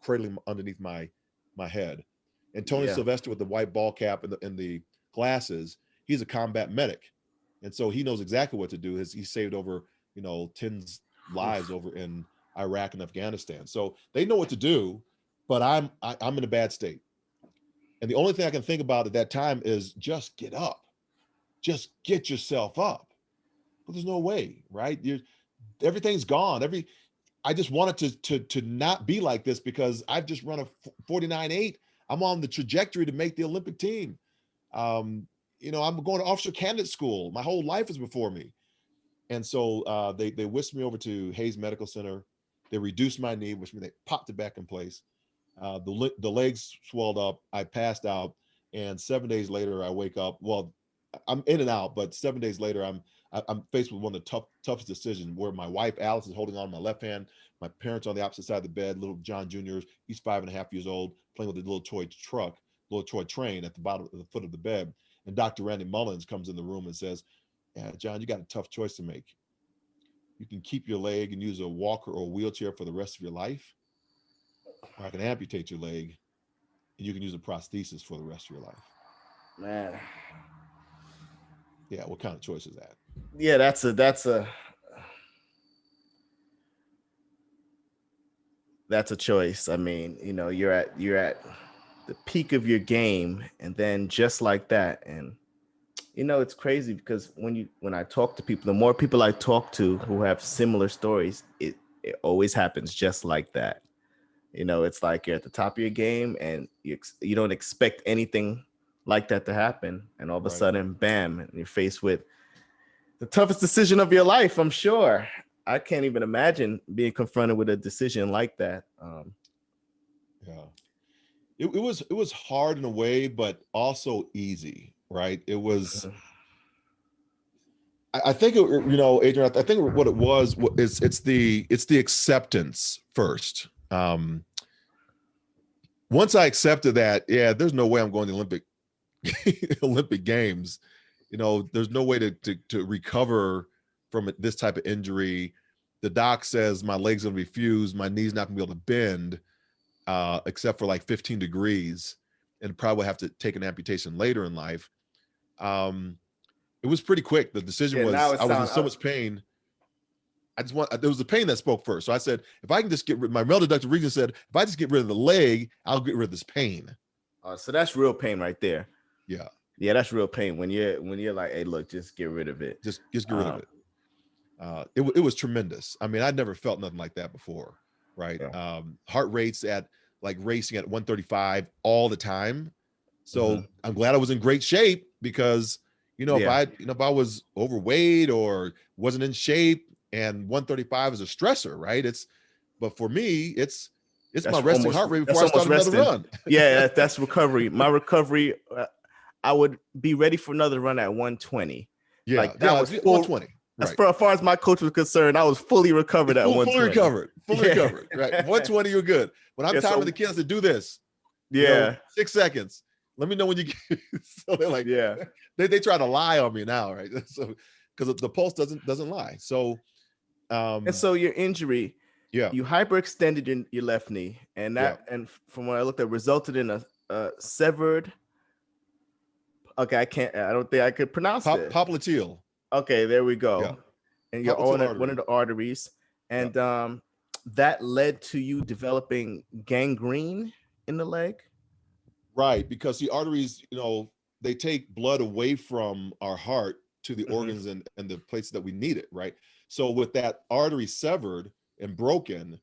cradling underneath my head. And Tony Yeah. Sylvester with the white ball cap and the glasses, he's a combat medic. And so he knows exactly what to do. He saved over, tens lives over in Iraq and Afghanistan. So they know what to do, but I'm in a bad state. And the only thing I can think about at that time is just get up. Just get yourself up. But there's no way, right? Everything's gone. I just wanted to not be like this because I've just run a 49.8. I'm on the trajectory to make the Olympic team. I'm going to officer candidate school. My whole life is before me. And so they whisked me over to Hayes Medical Center. They reduced my knee, which means they popped it back in place. The legs swelled up. I passed out. And 7 days later, I wake up. Well, I'm in and out, but 7 days later, I'm faced with one of the toughest decisions where my wife, Alice, is holding on to my left hand. My parents on the opposite side of the bed, little John Jr., he's 5.5 years old, playing with a little toy train at the bottom of the foot of the bed. And Dr. Randy Mullins comes in the room and says, "Yeah, John, you got a tough choice to make. You can keep your leg and use a walker or a wheelchair for the rest of your life, or I can amputate your leg and you can use a prosthesis for the rest of your life." Man. Yeah, what kind of choice is that? Yeah, that's a choice. I mean, you're at the peak of your game, and then just like that. And it's crazy because when I talk to people, the more people I talk to who have similar stories, it always happens just like that. It's like you're at the top of your game and you don't expect anything like that to happen, and all of a sudden, bam, and you're faced with the toughest decision of your life. I'm sure. I can't even imagine being confronted with a decision like that. Yeah, it was hard in a way, but also easy, right? It was. I think Adrian. I think what it was is it's the acceptance first. Once I accepted that, yeah, there's no way I'm going to Olympic Games. There's no way to recover from this type of injury. The doc says my leg's gonna be fused, my knee's not gonna be able to bend, except for like 15 degrees, and probably have to take an amputation later in life. It was pretty quick. The decision was I was in so much pain. There was the pain that spoke first. So I said, if I can just get rid, my medical doctor Regan said, if I just get rid of the leg, I'll get rid of this pain. So that's real pain right there. Yeah. Yeah, that's real pain when you're like, hey, look, just get rid of it. Just get rid of it. It was tremendous. I mean, I'd never felt nothing like that before, right? Yeah. Heart rates at like racing at 135 all the time. So I'm glad I was in great shape because, if I was overweight or wasn't in shape, and 135 is a stressor, right? But for me, it's my resting heart rate before I start another run. Yeah, that's recovery. My recovery, I would be ready for another run at 120. Yeah, like that was 120. Right. As far as my coach was concerned, I was fully recovered at 120. Fully recovered. Right, 120, you're good. When I'm timing the kids to do this, 6 seconds. Let me know when you get. So they're like, yeah, they try to lie on me now, right? So because the pulse doesn't lie. So. And so your injury, you hyperextended your left knee, and and from what I looked at, resulted in a severed. Okay, I don't think I could pronounce it. Popliteal. Okay, there we go. Yeah. And you're on one of the arteries, and that led to you developing gangrene in the leg. Right, because the arteries, they take blood away from our heart to the organs and the places that we need it, right? So with that artery severed and broken,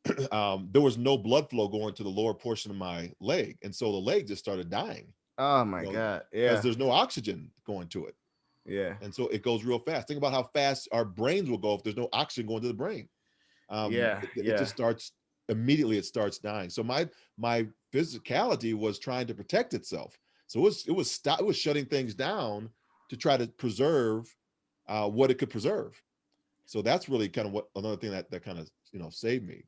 there was no blood flow going to the lower portion of my leg. And so the leg just started dying. Oh my God. Yeah. Because there's no oxygen going to it. Yeah. And so it goes real fast. Think about how fast our brains will go if there's no oxygen going to the brain. It just starts immediately. It starts dying. So my physicality was trying to protect itself. So it was shutting things down to try to preserve what it could preserve. So that's really kind of another thing that kind of saved me.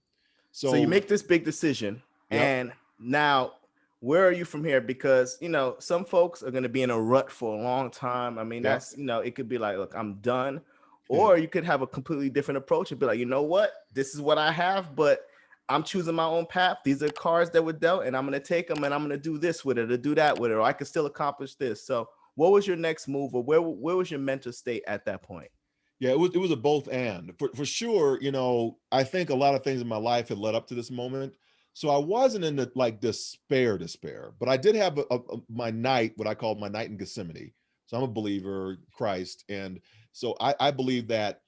So you make this big decision, and now where are you from here? Because some folks are going to be in a rut for a long time. I mean, that's it could be like, look, I'm done, or you could have a completely different approach and be like, you know what, this is what I have, but I'm choosing my own path. These are cards that were dealt, and I'm going to take them and I'm going to do this with it or do that with it, or I can still accomplish this. So what was your next move, or where was your mental state at that point? Yeah, it was a both and. For sure, you know, I think a lot of things in my life had led up to this moment. So I wasn't in the like despair, but I did have my night, what I called my night in Gethsemane. So I'm a believer, Christ. And so I believe that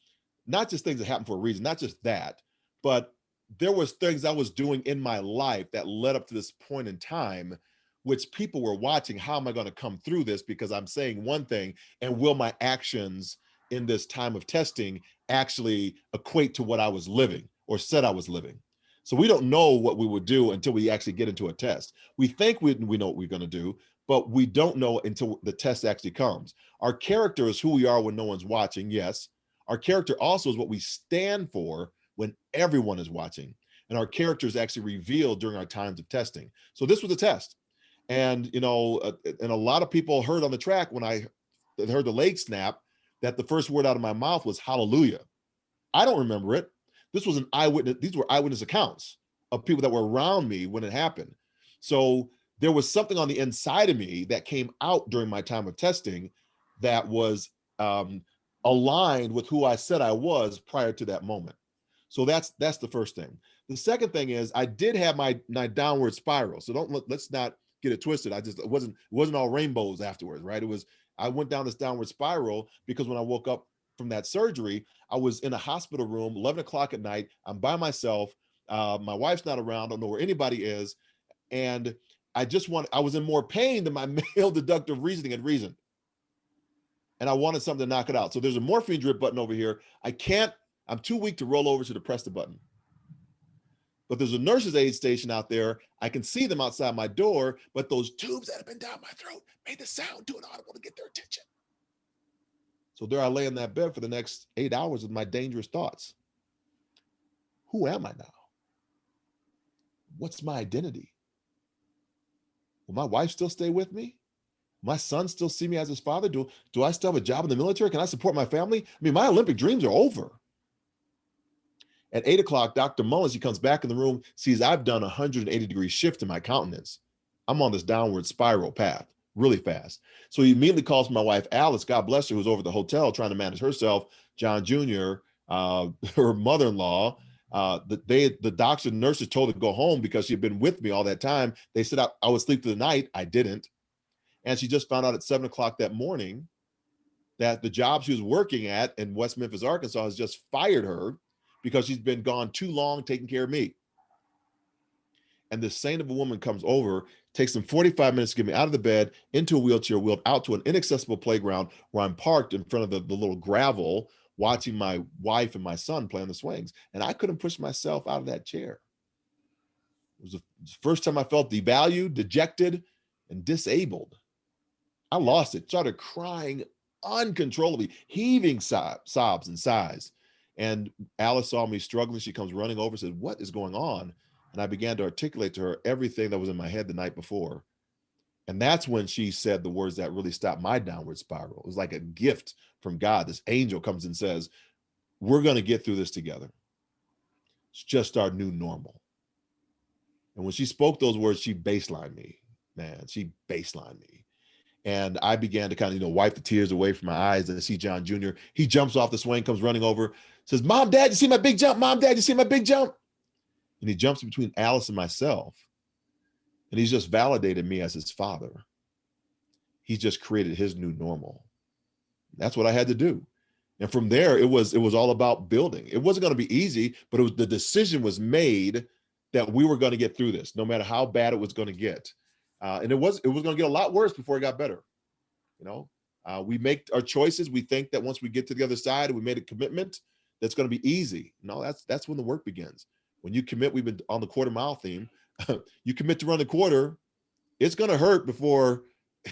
not just things that happen for a reason, not just that, but there was things I was doing in my life that led up to this point in time, which people were watching. How am I going to come through this? Because I'm saying one thing, and will my actions in this time of testing actually equate to what I was living or said I was living? So we don't know what we would do until we actually get into a test. We think we know what we're going to do, but we don't know until the test actually comes. Our character is who we are when no one's watching, yes. Our character also is what we stand for when everyone is watching. And our character is actually revealed during our times of testing. So this was a test. And, you know, and a lot of people heard on the track when I heard the leg snap that the first word out of my mouth was hallelujah. I don't remember it. This was an eyewitness. These were eyewitness accounts of people that were around me when it happened. So there was something on the inside of me that came out during my time of testing that was aligned with who I said I was prior to that moment. So that's the first thing. The second thing is I did have my downward spiral. So let's not get it twisted. It wasn't all rainbows afterwards, right? I went down this downward spiral because when I woke up from that surgery, I was in a hospital room, 11 o'clock at night. I'm by myself. My wife's not around. I don't know where anybody is. And I was in more pain than my male deductive reasoning had reasoned. And I wanted something to knock it out. So there's a morphine drip button over here. I'm too weak to roll over to press the button. But there's a nurse's aid station out there. I can see them outside my door, but those tubes that have been down my throat made the sound too inaudible to get their attention. So there I lay in that bed for the next 8 hours with my dangerous thoughts. Who am I now? What's my identity? Will my wife still stay with me? My son still see me as his father? Do I still have a job in the military? Can I support my family? I mean, my Olympic dreams are over. At 8 o'clock, Dr. Mullins, he comes back in the room, sees I've done a 180-degree shift in my countenance. I'm on this downward spiral path really fast. So he immediately calls my wife, Alice, God bless her, who's over at the hotel trying to manage herself, John Jr., her mother-in-law. The doctors and nurses told her to go home because she had been with me all that time. They said I would sleep through the night. I didn't. And she just found out at 7 o'clock that morning that the job she was working at in West Memphis, Arkansas, has just fired her because she's been gone too long taking care of me. And this saint of a woman comes over, takes them 45 minutes to get me out of the bed, into a wheelchair, wheeled out to an inaccessible playground where I'm parked in front of the little gravel, watching my wife and my son play on the swings. And I couldn't push myself out of that chair. It was the first time I felt devalued, dejected, and disabled. I lost it, started crying uncontrollably, heaving sobs and sighs. And Alice saw me struggling. She comes running over, said, what is going on? And I began to articulate to her everything that was in my head the night before. And that's when she said the words that really stopped my downward spiral. It was like a gift from God. This angel comes and says, we're going to get through this together. It's just our new normal. And when she spoke those words, she baselined me, man. She baselined me. And I began to kind of, wipe the tears away from my eyes. And I see John Jr. He jumps off the swing, comes running over, says, Mom, Dad, you see my big jump? Mom, Dad, you see my big jump? And he jumps between Alice and myself. And he's just validated me as his father. He just created his new normal. That's what I had to do. And from there, it was all about building. It wasn't going to be easy, but the decision was made that we were going to get through this, no matter how bad it was going to get. And it was going to get a lot worse before it got better. We make our choices. We think that once we get to the other side and we made a commitment, that's going to be easy. No, that's when the work begins. When you commit, we've been on the quarter mile theme. You commit to run the quarter, it's going to hurt before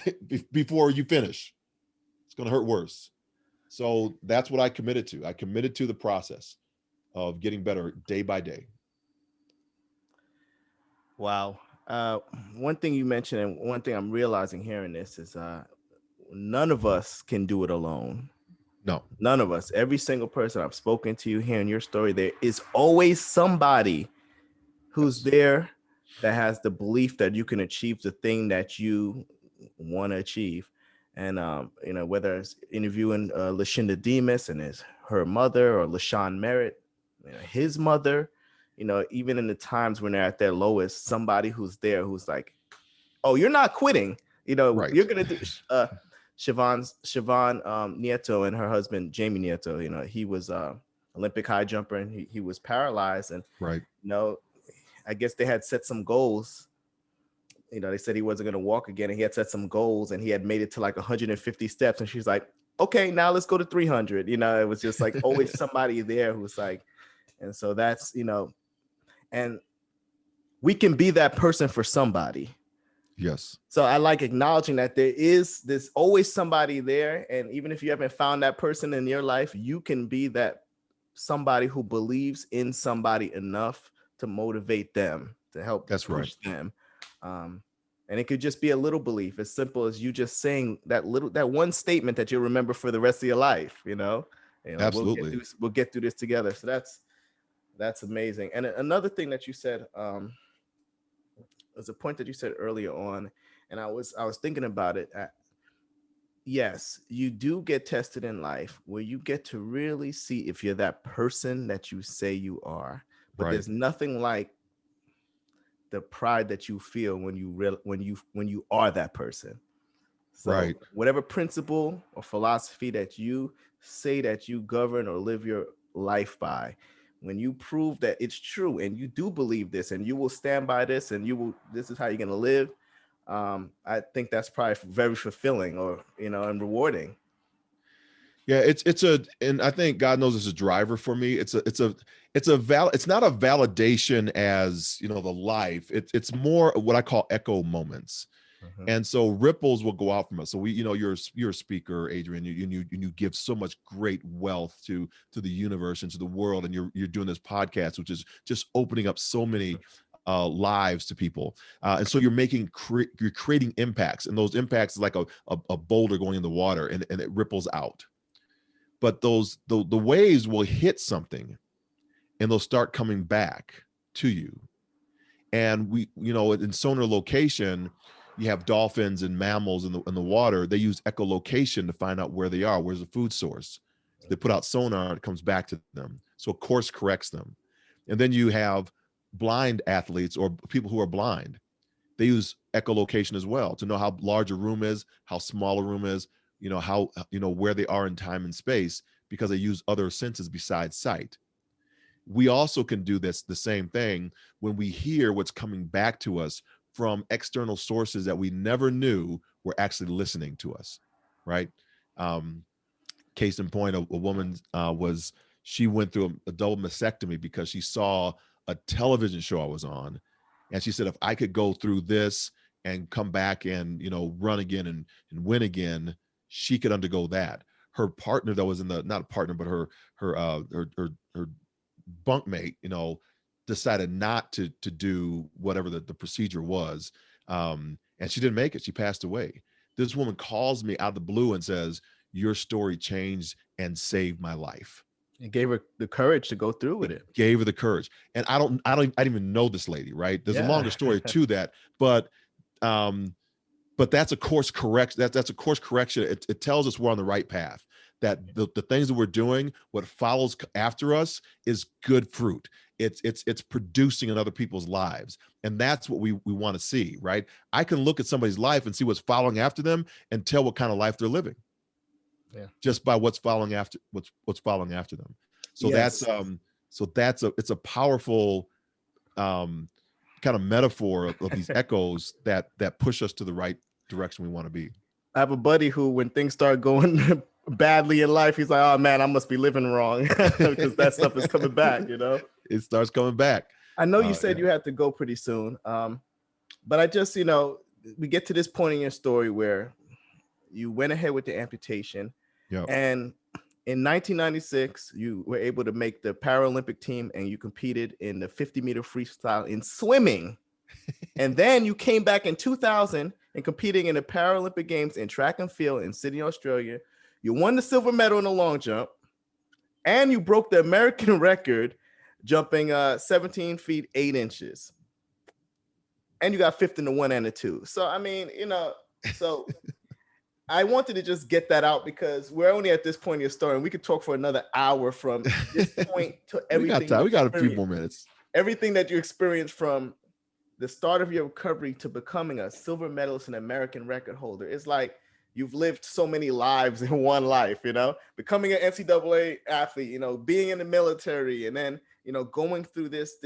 you finish. It's going to hurt worse. So that's what I committed to. I committed to the process of getting better day by day. Wow. One thing you mentioned, and one thing I'm realizing hearing this is none of us can do it alone. No. None of us. Every single person I've spoken to, hearing your story, there is always somebody who's there that has the belief that you can achieve the thing that you want to achieve. And, whether it's interviewing Lashinda Demas and her mother, or LaShawn Merritt, his mother, even in the times when they're at their lowest, somebody who's there who's like, oh, you're not quitting. Right. You're going to do Siobhan Nieto and her husband, Jamie Nieto, he was Olympic high jumper, and he was paralyzed. And, right. I guess they had set some goals. They said he wasn't going to walk again, and he had set some goals, and he had made it to like 150 steps. And she's like, okay, now let's go to 300. It was just like always somebody there who was like, and so that's, and we can be that person for somebody. Yes. So I like acknowledging that there's always somebody there. And even if you haven't found that person in your life, you can be that somebody who believes in somebody enough to motivate them, to help push them. And it could just be a little belief, as simple as you just saying that one statement that you'll remember for the rest of your life, Absolutely. We'll get through this together. So that's amazing. And another thing that you said, was a point that you said earlier on, and I was thinking about it. Yes, you do get tested in life where you get to really see if you're that person that you say you are. But there's nothing like the pride that you feel when you are that person. So whatever principle or philosophy that you say that you govern or live your life by, when you prove that it's true and you do believe this and you will stand by this and this is how you're going to live, I think that's probably very fulfilling and rewarding. Yeah, and I think God knows it's a driver for me. It's not a validation as, the life. It's more what I call echo moments. Mm-hmm. And so ripples will go out from us. So you're a speaker, Adrian, you give so much great wealth to the universe and to the world. And you're doing this podcast, which is just opening up so many lives to people. And so you're creating impacts, and those impacts is like a boulder going in the water, and it ripples out. But the waves will hit something and they'll start coming back to you. And in sonar location, you have dolphins and mammals in the water. They use echolocation to find out where they are. Where's the food source? So they put out sonar, it comes back to them. So a course corrects them. And then you have blind athletes or people who are blind. They use echolocation as well to know how large a room is, how small a room is, how where they are in time and space, because they use other senses besides sight. We also can do the same thing when we hear what's coming back to us from external sources that we never knew were actually listening to us, right? Case in point, a woman she went through a double mastectomy because she saw a television show I was on, and she said, if I could go through this and come back and run again and win again, she could undergo that. Her partner that was not a partner, but her bunkmate, decided not to do whatever the procedure was. And she didn't make it. She passed away. This woman calls me out of the blue and says, your story changed and saved my life. It gave her the courage to go through with it. Gave her the courage. And I didn't even know this lady, right? There's a longer story to that, but that's a course correction. That's a course correction. It tells us we're on the right path, that the things that we're doing, what follows after us is good fruit. It's producing in other people's lives. And that's what we want to see, right? I can look at somebody's life and see what's following after them and tell what kind of life they're living. Yeah. Just by what's following after them. So it's a powerful kind of metaphor of these echoes that push us to the right direction we want to be. I have a buddy who, when things start going badly in life, he's like, oh man, I must be living wrong, because that stuff is coming back, It starts coming back. I know you said you had to go pretty soon. But I just, we get to this point in your story where you went ahead with the amputation. Yeah. And in 1996, you were able to make the Paralympic team, and you competed in the 50-meter freestyle in swimming. And then you came back in 2000 and competing in the Paralympic Games in track and field in Sydney, Australia. You won the silver medal in the long jump, and you broke the American record jumping 17 feet 8 inches. And you got fifth in the 1 and the 2. So, I mean, so I wanted to just get that out because we're only at this point in your story, and we could talk for another hour from this point to everything. We got time. We got a few more minutes. Everything that you experienced from the start of your recovery to becoming a silver medalist and American record holder. It's like you've lived so many lives in one life, becoming an NCAA athlete, being in the military, and then, going through this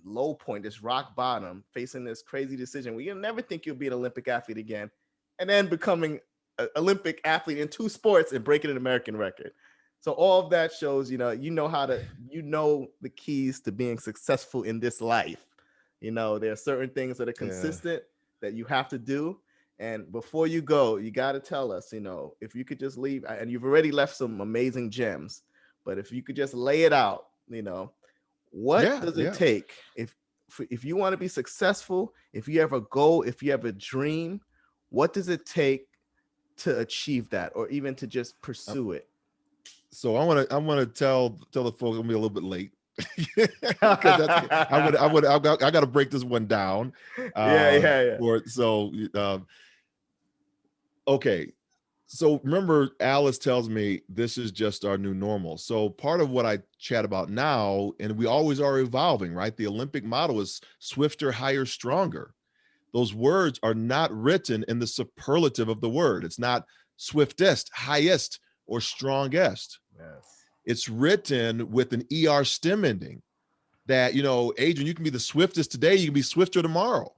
low point, this rock bottom, facing this crazy decision where you'll never think you'll be an Olympic athlete again, and then becoming an Olympic athlete in 2 sports and breaking an American record. So all of that shows, you know the keys to being successful in this life. There are certain things that are consistent that you have to do. And before you go, you got to tell us, if you could just leave, and you've already left some amazing gems, but if you could just lay it out, what does it take if you want to be successful, if you have a goal, if you have a dream, what does it take to achieve that, or even to just pursue it? So I want to tell the folks I'm gonna be a little bit late. I got to break this one down. Okay. So remember, Alice tells me this is just our new normal. So part of what I chat about now, and we always are evolving, right? The Olympic motto is swifter, higher, stronger. Those words are not written in the superlative of the word. It's not swiftest, highest, or strongest. Yes. It's written with an ER stem ending that, Adrian, you can be the swiftest today. You can be swifter tomorrow.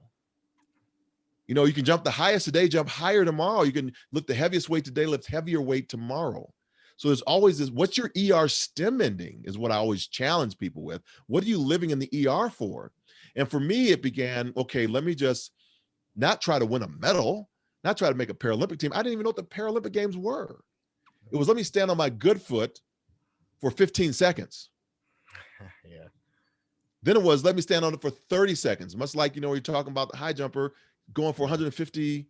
You can jump the highest today, jump higher tomorrow. You can lift the heaviest weight today, lift heavier weight tomorrow. So there's always this, what's your ER stem ending is what I always challenge people with. What are you living in the ER for? And for me, it began, okay, let me just not try to win a medal, not try to make a Paralympic team. I didn't even know what the Paralympic Games were. It was, let me stand on my good foot for 15 seconds. Yeah. Then it was, let me stand on it for 30 seconds. Much like, you're talking about the high jumper going for 150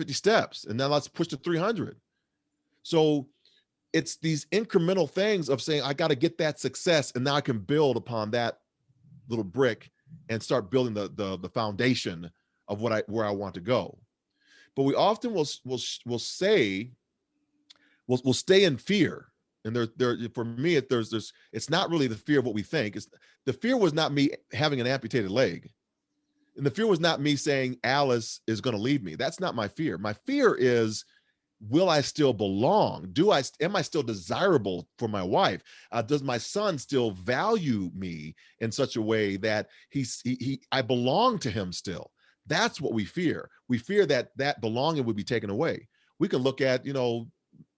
steps, and now let's push to 300. So it's these incremental things of saying, I got to get that success, and now I can build upon that little brick and start building the foundation of where I want to go. But we often will say, we'll stay in fear. And there for me, it's not really the fear of what we think. The fear was not me having an amputated leg. And the fear was not me saying Alice is going to leave me. That's not my fear. My fear is, will I still belong? Am I still desirable for my wife? Does my son still value me in such a way that I belong to him still? That's what we fear. We fear that belonging would be taken away. We can look at,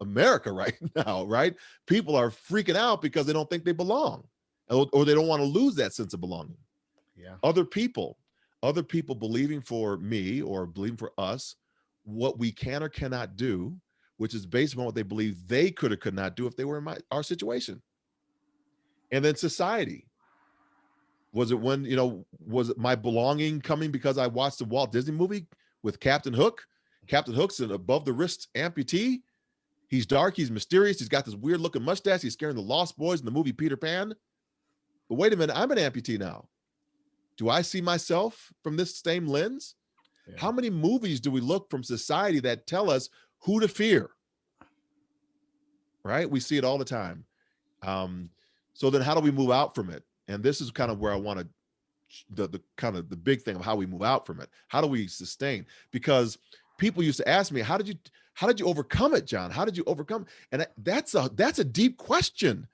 America right now, right? People are freaking out because they don't think they belong, or they don't want to lose that sense of belonging. Yeah. Other people believing for me or believing for us what we can or cannot do, which is based on what they believe they could or could not do if they were in our situation. And then society. Was it was it my belonging coming because I watched the Walt Disney movie with Captain Hook? Captain Hook's an above the wrist amputee. He's dark, he's mysterious, he's got this weird looking mustache, he's scaring the Lost Boys in the movie Peter Pan. But wait a minute, I'm an amputee now. Do I see myself from this same lens? Yeah. How many movies do we look from society that tell us who to fear? Right? We see it all the time. So then how do we move out from it? And this is kind of where I want to, the kind of the big thing of how we move out from it. How do we sustain? Because people used to ask me, how did you overcome it, John? How did you overcome? And that's a deep question.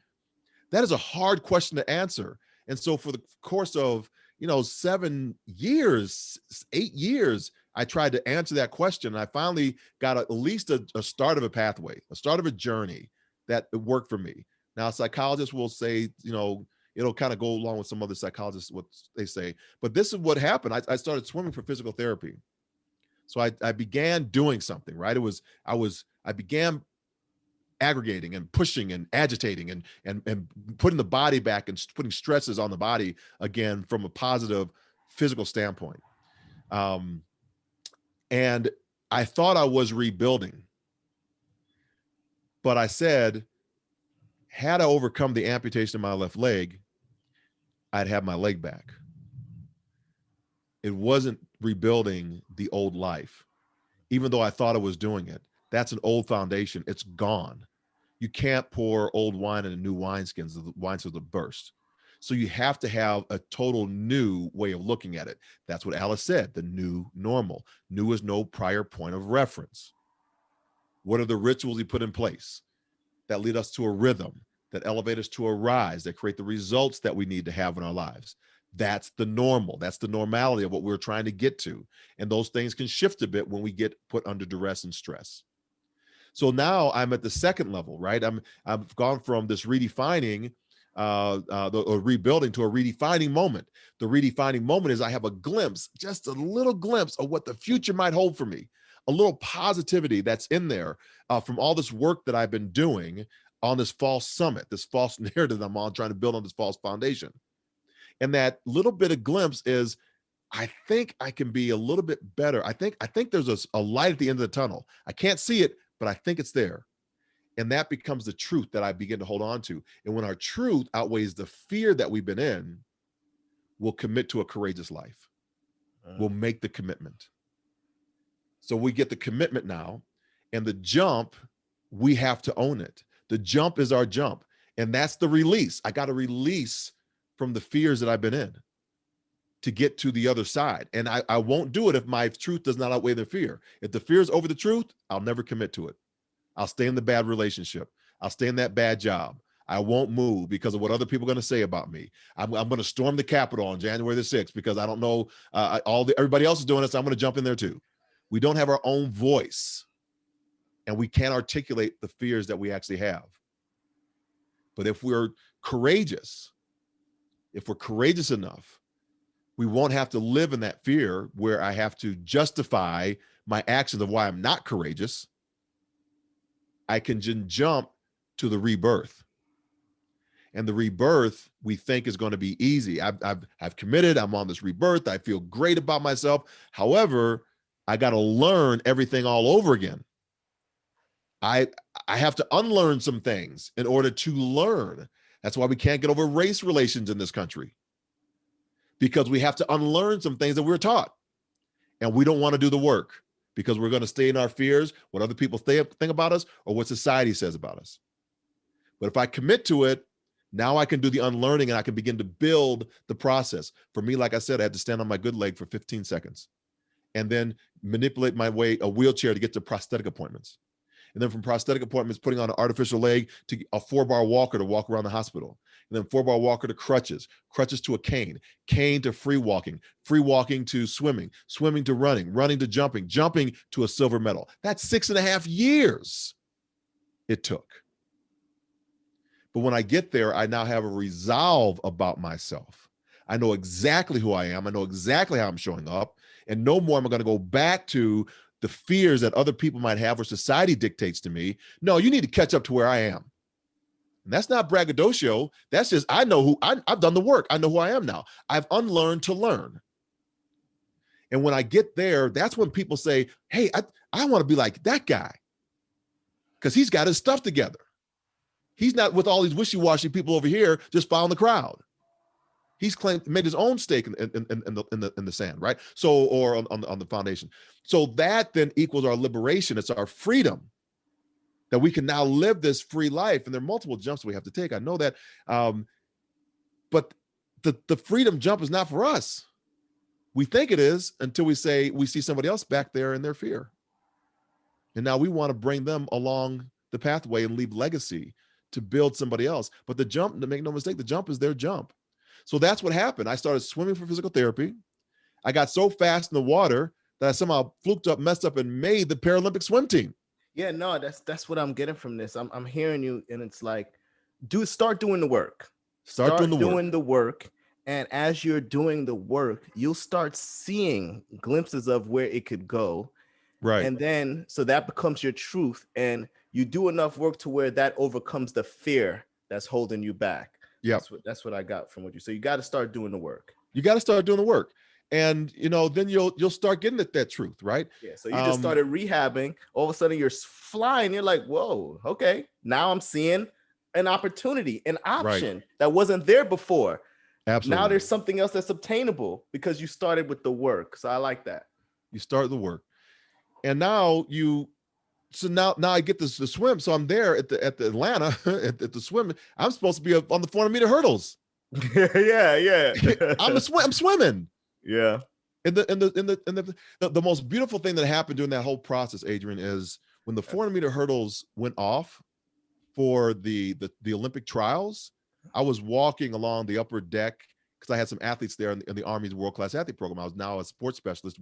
That is a hard question to answer. And so for the course of, 7 years, 8 years, I tried to answer that question. And I finally got at least a start of a pathway, a start of a journey that worked for me. Now, psychologists will say, it'll kind of go along with some other psychologists, what they say. But this is what happened. I started swimming for physical therapy. So I began doing something, right? I began aggregating and pushing and agitating and putting the body back and putting stresses on the body again from a positive physical standpoint. And I thought I was rebuilding, but I said, had I overcome the amputation of my left leg, I'd have my leg back. It wasn't rebuilding the old life, even though I thought I was doing it. That's an old foundation. It's gone. You can't pour old wine into new wineskins. The wineskins will burst. So you have to have a total new way of looking at it. That's what Alice said, the new normal. New is no prior point of reference. What are the rituals we put in place that lead us to a rhythm, that elevate us to a rise, that create the results that we need to have in our lives? That's the normal. That's the normality of what we're trying to get to. And those things can shift a bit when we get put under duress and stress. So now I'm at the second level, right? I've gone from this redefining or rebuilding to a redefining moment. The redefining moment is I have a glimpse, just a little glimpse of what the future might hold for me, a little positivity that's in there from all this work that I've been doing on this false summit, this false narrative that I'm on, trying to build on this false foundation. And that little bit of glimpse is, I think I can be a little bit better. I think there's a light at the end of the tunnel. I can't see it, but I think it's there. And that becomes the truth that I begin to hold on to. And when our truth outweighs the fear that we've been in, we'll commit to a courageous life. We'll make the commitment. So we get the commitment now, and the jump, we have to own it. The jump is our jump. And that's the release. I got to release from the fears that I've been in to get to the other side. And I won't do it if my truth does not outweigh the fear. If the fear is over the truth, I'll never commit to it. I'll stay in the bad relationship. I'll stay in that bad job. I won't move because of what other people are going to say about me. I'm going to storm the Capitol on January the 6th because I don't know everybody else is doing it, so I'm going to jump in there too. We don't have our own voice, and we can't articulate the fears that we actually have. But if we're courageous enough, we won't have to live in that fear where I have to justify my actions of why I'm not courageous. I can just jump to the rebirth. And the rebirth we think is going to be easy. I've committed, I'm on this rebirth. I feel great about myself. However, I got to learn everything all over again. I have to unlearn some things in order to learn. That's why we can't get over race relations in this country, because we have to unlearn some things that we're taught, and we don't want to do the work because we're going to stay in our fears, what other people think about us or what society says about us. But if I commit to it, now I can do the unlearning and I can begin to build the process. For me, like I said, I had to stand on my good leg for 15 seconds and then manipulate my way, a wheelchair, to get to prosthetic appointments. And then from prosthetic appointments, putting on an artificial leg to a 4-bar walker to walk around the hospital. And then 4-bar walker to crutches to a cane to free walking to swimming to running to jumping to a silver medal. That's 6.5 years it took. But when I get there, I now have a resolve about myself. I know exactly who I am. I know exactly how I'm showing up. And no more am I going to go back to the fears that other people might have or society dictates to me. No, you need to catch up to where I am. And that's not braggadocio. That's just, I know I've done the work. I know who I am now. I've unlearned to learn. And when I get there, that's when people say, hey, I want to be like that guy because he's got his stuff together. He's not with all these wishy-washy people over here just following the crowd. He's made his own stake in the sand, right? So, or on the foundation. So that then equals our liberation. It's our freedom that we can now live this free life. And there are multiple jumps we have to take. I know that. But the freedom jump is not for us. We think it is until we see somebody else back there in their fear. And now we want to bring them along the pathway and leave legacy to build somebody else. But the jump, to make no mistake, the jump is their jump. So that's what happened. I started swimming for physical therapy. I got so fast in the water that I somehow messed up and made the Paralympic swim team. Yeah, no, that's what I'm getting from this. I'm hearing you, and it's like, start doing the work. Start doing the work. And as you're doing the work, you'll start seeing glimpses of where it could go. Right. And then, so that becomes your truth. And you do enough work to where that overcomes the fear that's holding you back. Yeah. That's what I got from what you say. You got to start doing the work. You got to start doing the work. And, then you'll start getting at that truth, right? Yeah. So you just started rehabbing. All of a sudden you're flying. You're like, whoa, okay. Now I'm seeing an opportunity, an option that wasn't there before. Absolutely. Now there's something else that's obtainable because you started with the work. So I like that. You start the work. And now now I get the swim. So I'm there at the Atlanta at the swim. I'm supposed to be on the 400-meter hurdles. Yeah. I'm swimming. Yeah. And the most beautiful thing that happened during that whole process, Adrian, is when the 400-meter hurdles went off for the Olympic trials, I was walking along the upper deck because I had some athletes there in the Army's world-class athlete program. I was now a sports specialist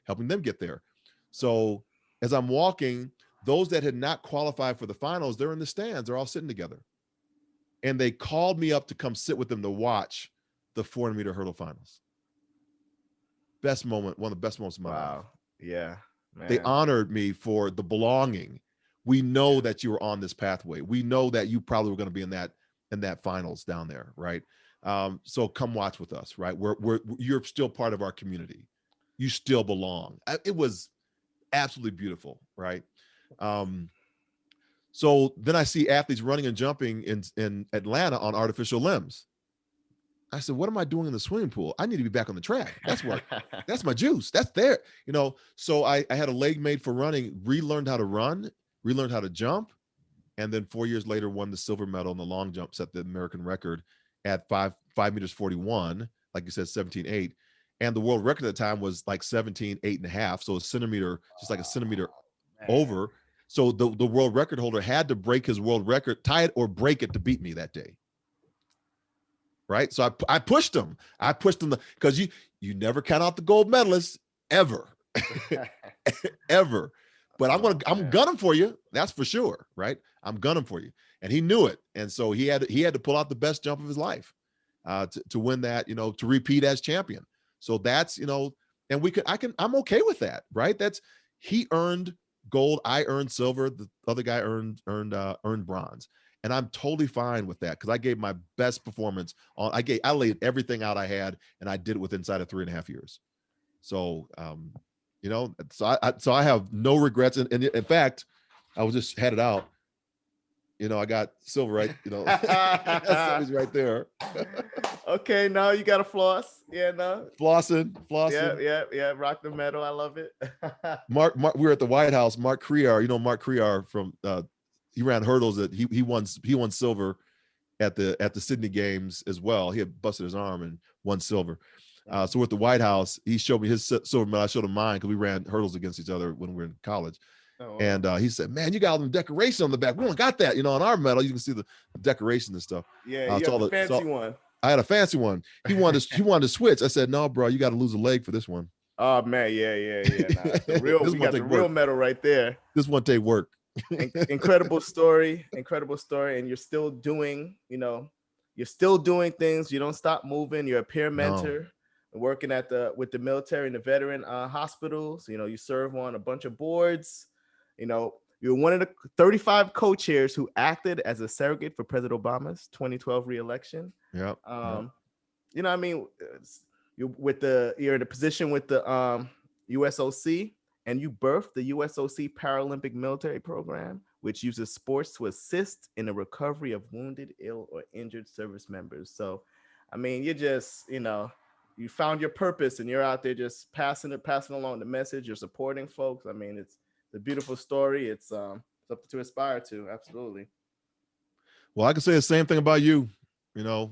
helping them get there. So as I'm walking, those that had not qualified for the finals, they're in the stands. They're all sitting together. And they called me up to come sit with them to watch the 400-meter hurdle finals. Best moment, one of the best moments of my life. Wow. Yeah. Man. They honored me for the belonging. We know that you were on this pathway. We know that you probably were going to be in that finals down there, right? So come watch with us, right? You're still part of our community. You still belong. It was absolutely beautiful, right? So then I see athletes running and jumping in Atlanta on artificial limbs. I said, what am I doing in the swimming pool? I need to be back on the track. That's my juice. That's there. So I had a leg made for running, relearned how to run, relearned how to jump. And then 4 years later, won the silver medal in the long jump, set the American record at 5 meters 41, like you said, 17.8. And the world record at the time was like 17.8.5. So a centimeter, just like a centimeter over. So the world record holder had to break his world record, tie it or break it to beat me that day. Right. So I pushed him. Because you never count out the gold medalists ever. Ever. But I'm gunning for you. That's for sure. Right. I'm gunning for you. And he knew it. And so he had to pull out the best jump of his life to win that, to repeat as champion. So that's, and I'm okay with that. Right. He earned gold. I earned silver. The other guy earned bronze. And I'm totally fine with that because I gave my best performance I laid everything out I had, and I did it within inside of 3.5 years. So, so I have no regrets. And in fact, I was just headed out. I got silver, right? Silver's right there. Okay, now you got to floss. Yeah, no. Flossing. Yeah. Rock the medal. I love it. Mark, we were at the White House. Mark Crear, Mark Crear from he ran hurdles that he won silver at the Sydney Games as well. He had busted his arm and won silver. So at the White House, he showed me his silver medal. I showed him mine because we ran hurdles against each other when we were in college. Oh, wow. And he said, "Man, you got all them decoration on the back. We only got that, on our medal. You can see the decoration and stuff." Yeah, you have a fancy one. I had a fancy one. He wanted to switch. I said, "No, bro, you got to lose a leg for this one." Oh man, yeah. Nah, we got the real medal right there. This one take work. Incredible story, and you're still doing, things. You don't stop moving. You're a peer mentor, working with the military and the veteran hospitals. You serve on a bunch of boards. You're one of the 35 co-chairs who acted as a surrogate for President Obama's 2012 re-election. Yeah. You're in a position with the USOC. And you birthed the USOC Paralympic military program, which uses sports to assist in the recovery of wounded, ill, or injured service members. So, you just, you found your purpose and you're out there just passing along the message. You're supporting folks. It's a beautiful story. It's something to aspire to. Absolutely. Well, I can say the same thing about you. You're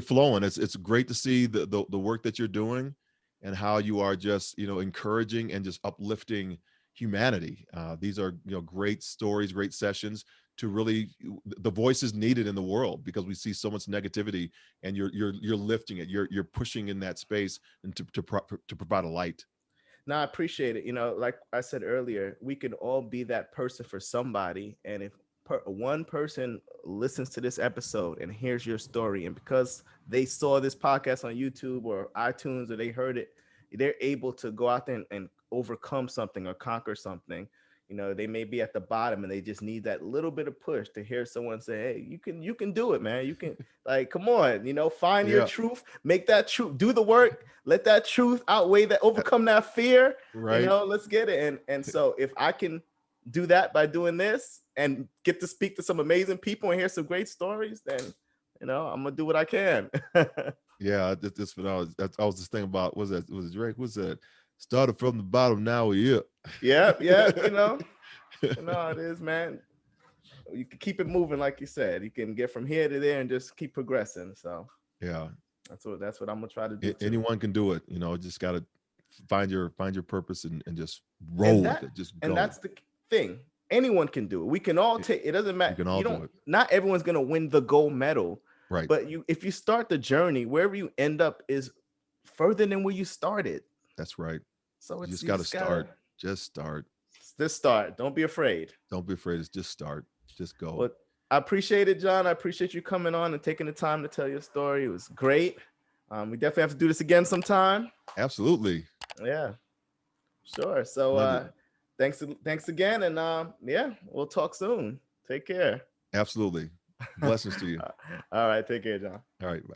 flowing. It's great to see the work that you're doing. And how you are just, encouraging and just uplifting humanity. These are, great stories, great sessions to really, the voice is needed in the world because we see so much negativity, and you're lifting it. You're pushing in that space and to provide a light. No, I appreciate it. Like I said earlier, we can all be that person for somebody. And if one person listens to this episode and hears your story, and because they saw this podcast on YouTube or iTunes, or they heard it, they're able to go out there and overcome something or conquer something. They may be at the bottom and they just need that little bit of push to hear someone say, "Hey, you can do it, man. You can, come on, find your truth, make that truth, do the work, let that truth outweigh that, overcome that fear, right? Let's get it." And so if I can do that by doing this and get to speak to some amazing people and hear some great stories, then I'm gonna do what I can. Yeah, that's what I was just thinking about. Was it Drake? Was that started from the bottom, now we're here? Yeah, it is, man. You can keep it moving, like you said. You can get from here to there and just keep progressing. So yeah, that's what I'm gonna try to do. Anyone can do it. Just gotta find your purpose and just roll with it. Just go. And that's the thing. Anyone can do it. We can all take it. Doesn't matter. You can all do it. Not everyone's gonna win the gold medal. Right. But if you start the journey, wherever you end up is further than where you started. That's right. So you just gotta start. Just start. Just start. Don't be afraid. Don't be afraid. It's just start. Just go. Well, I appreciate it, John. I appreciate you coming on and taking the time to tell your story. It was great. We definitely have to do this again sometime. Absolutely. Yeah, sure. So thanks again. And we'll talk soon. Take care. Absolutely. Blessings to you. All right. Take care, John. All right. Bye.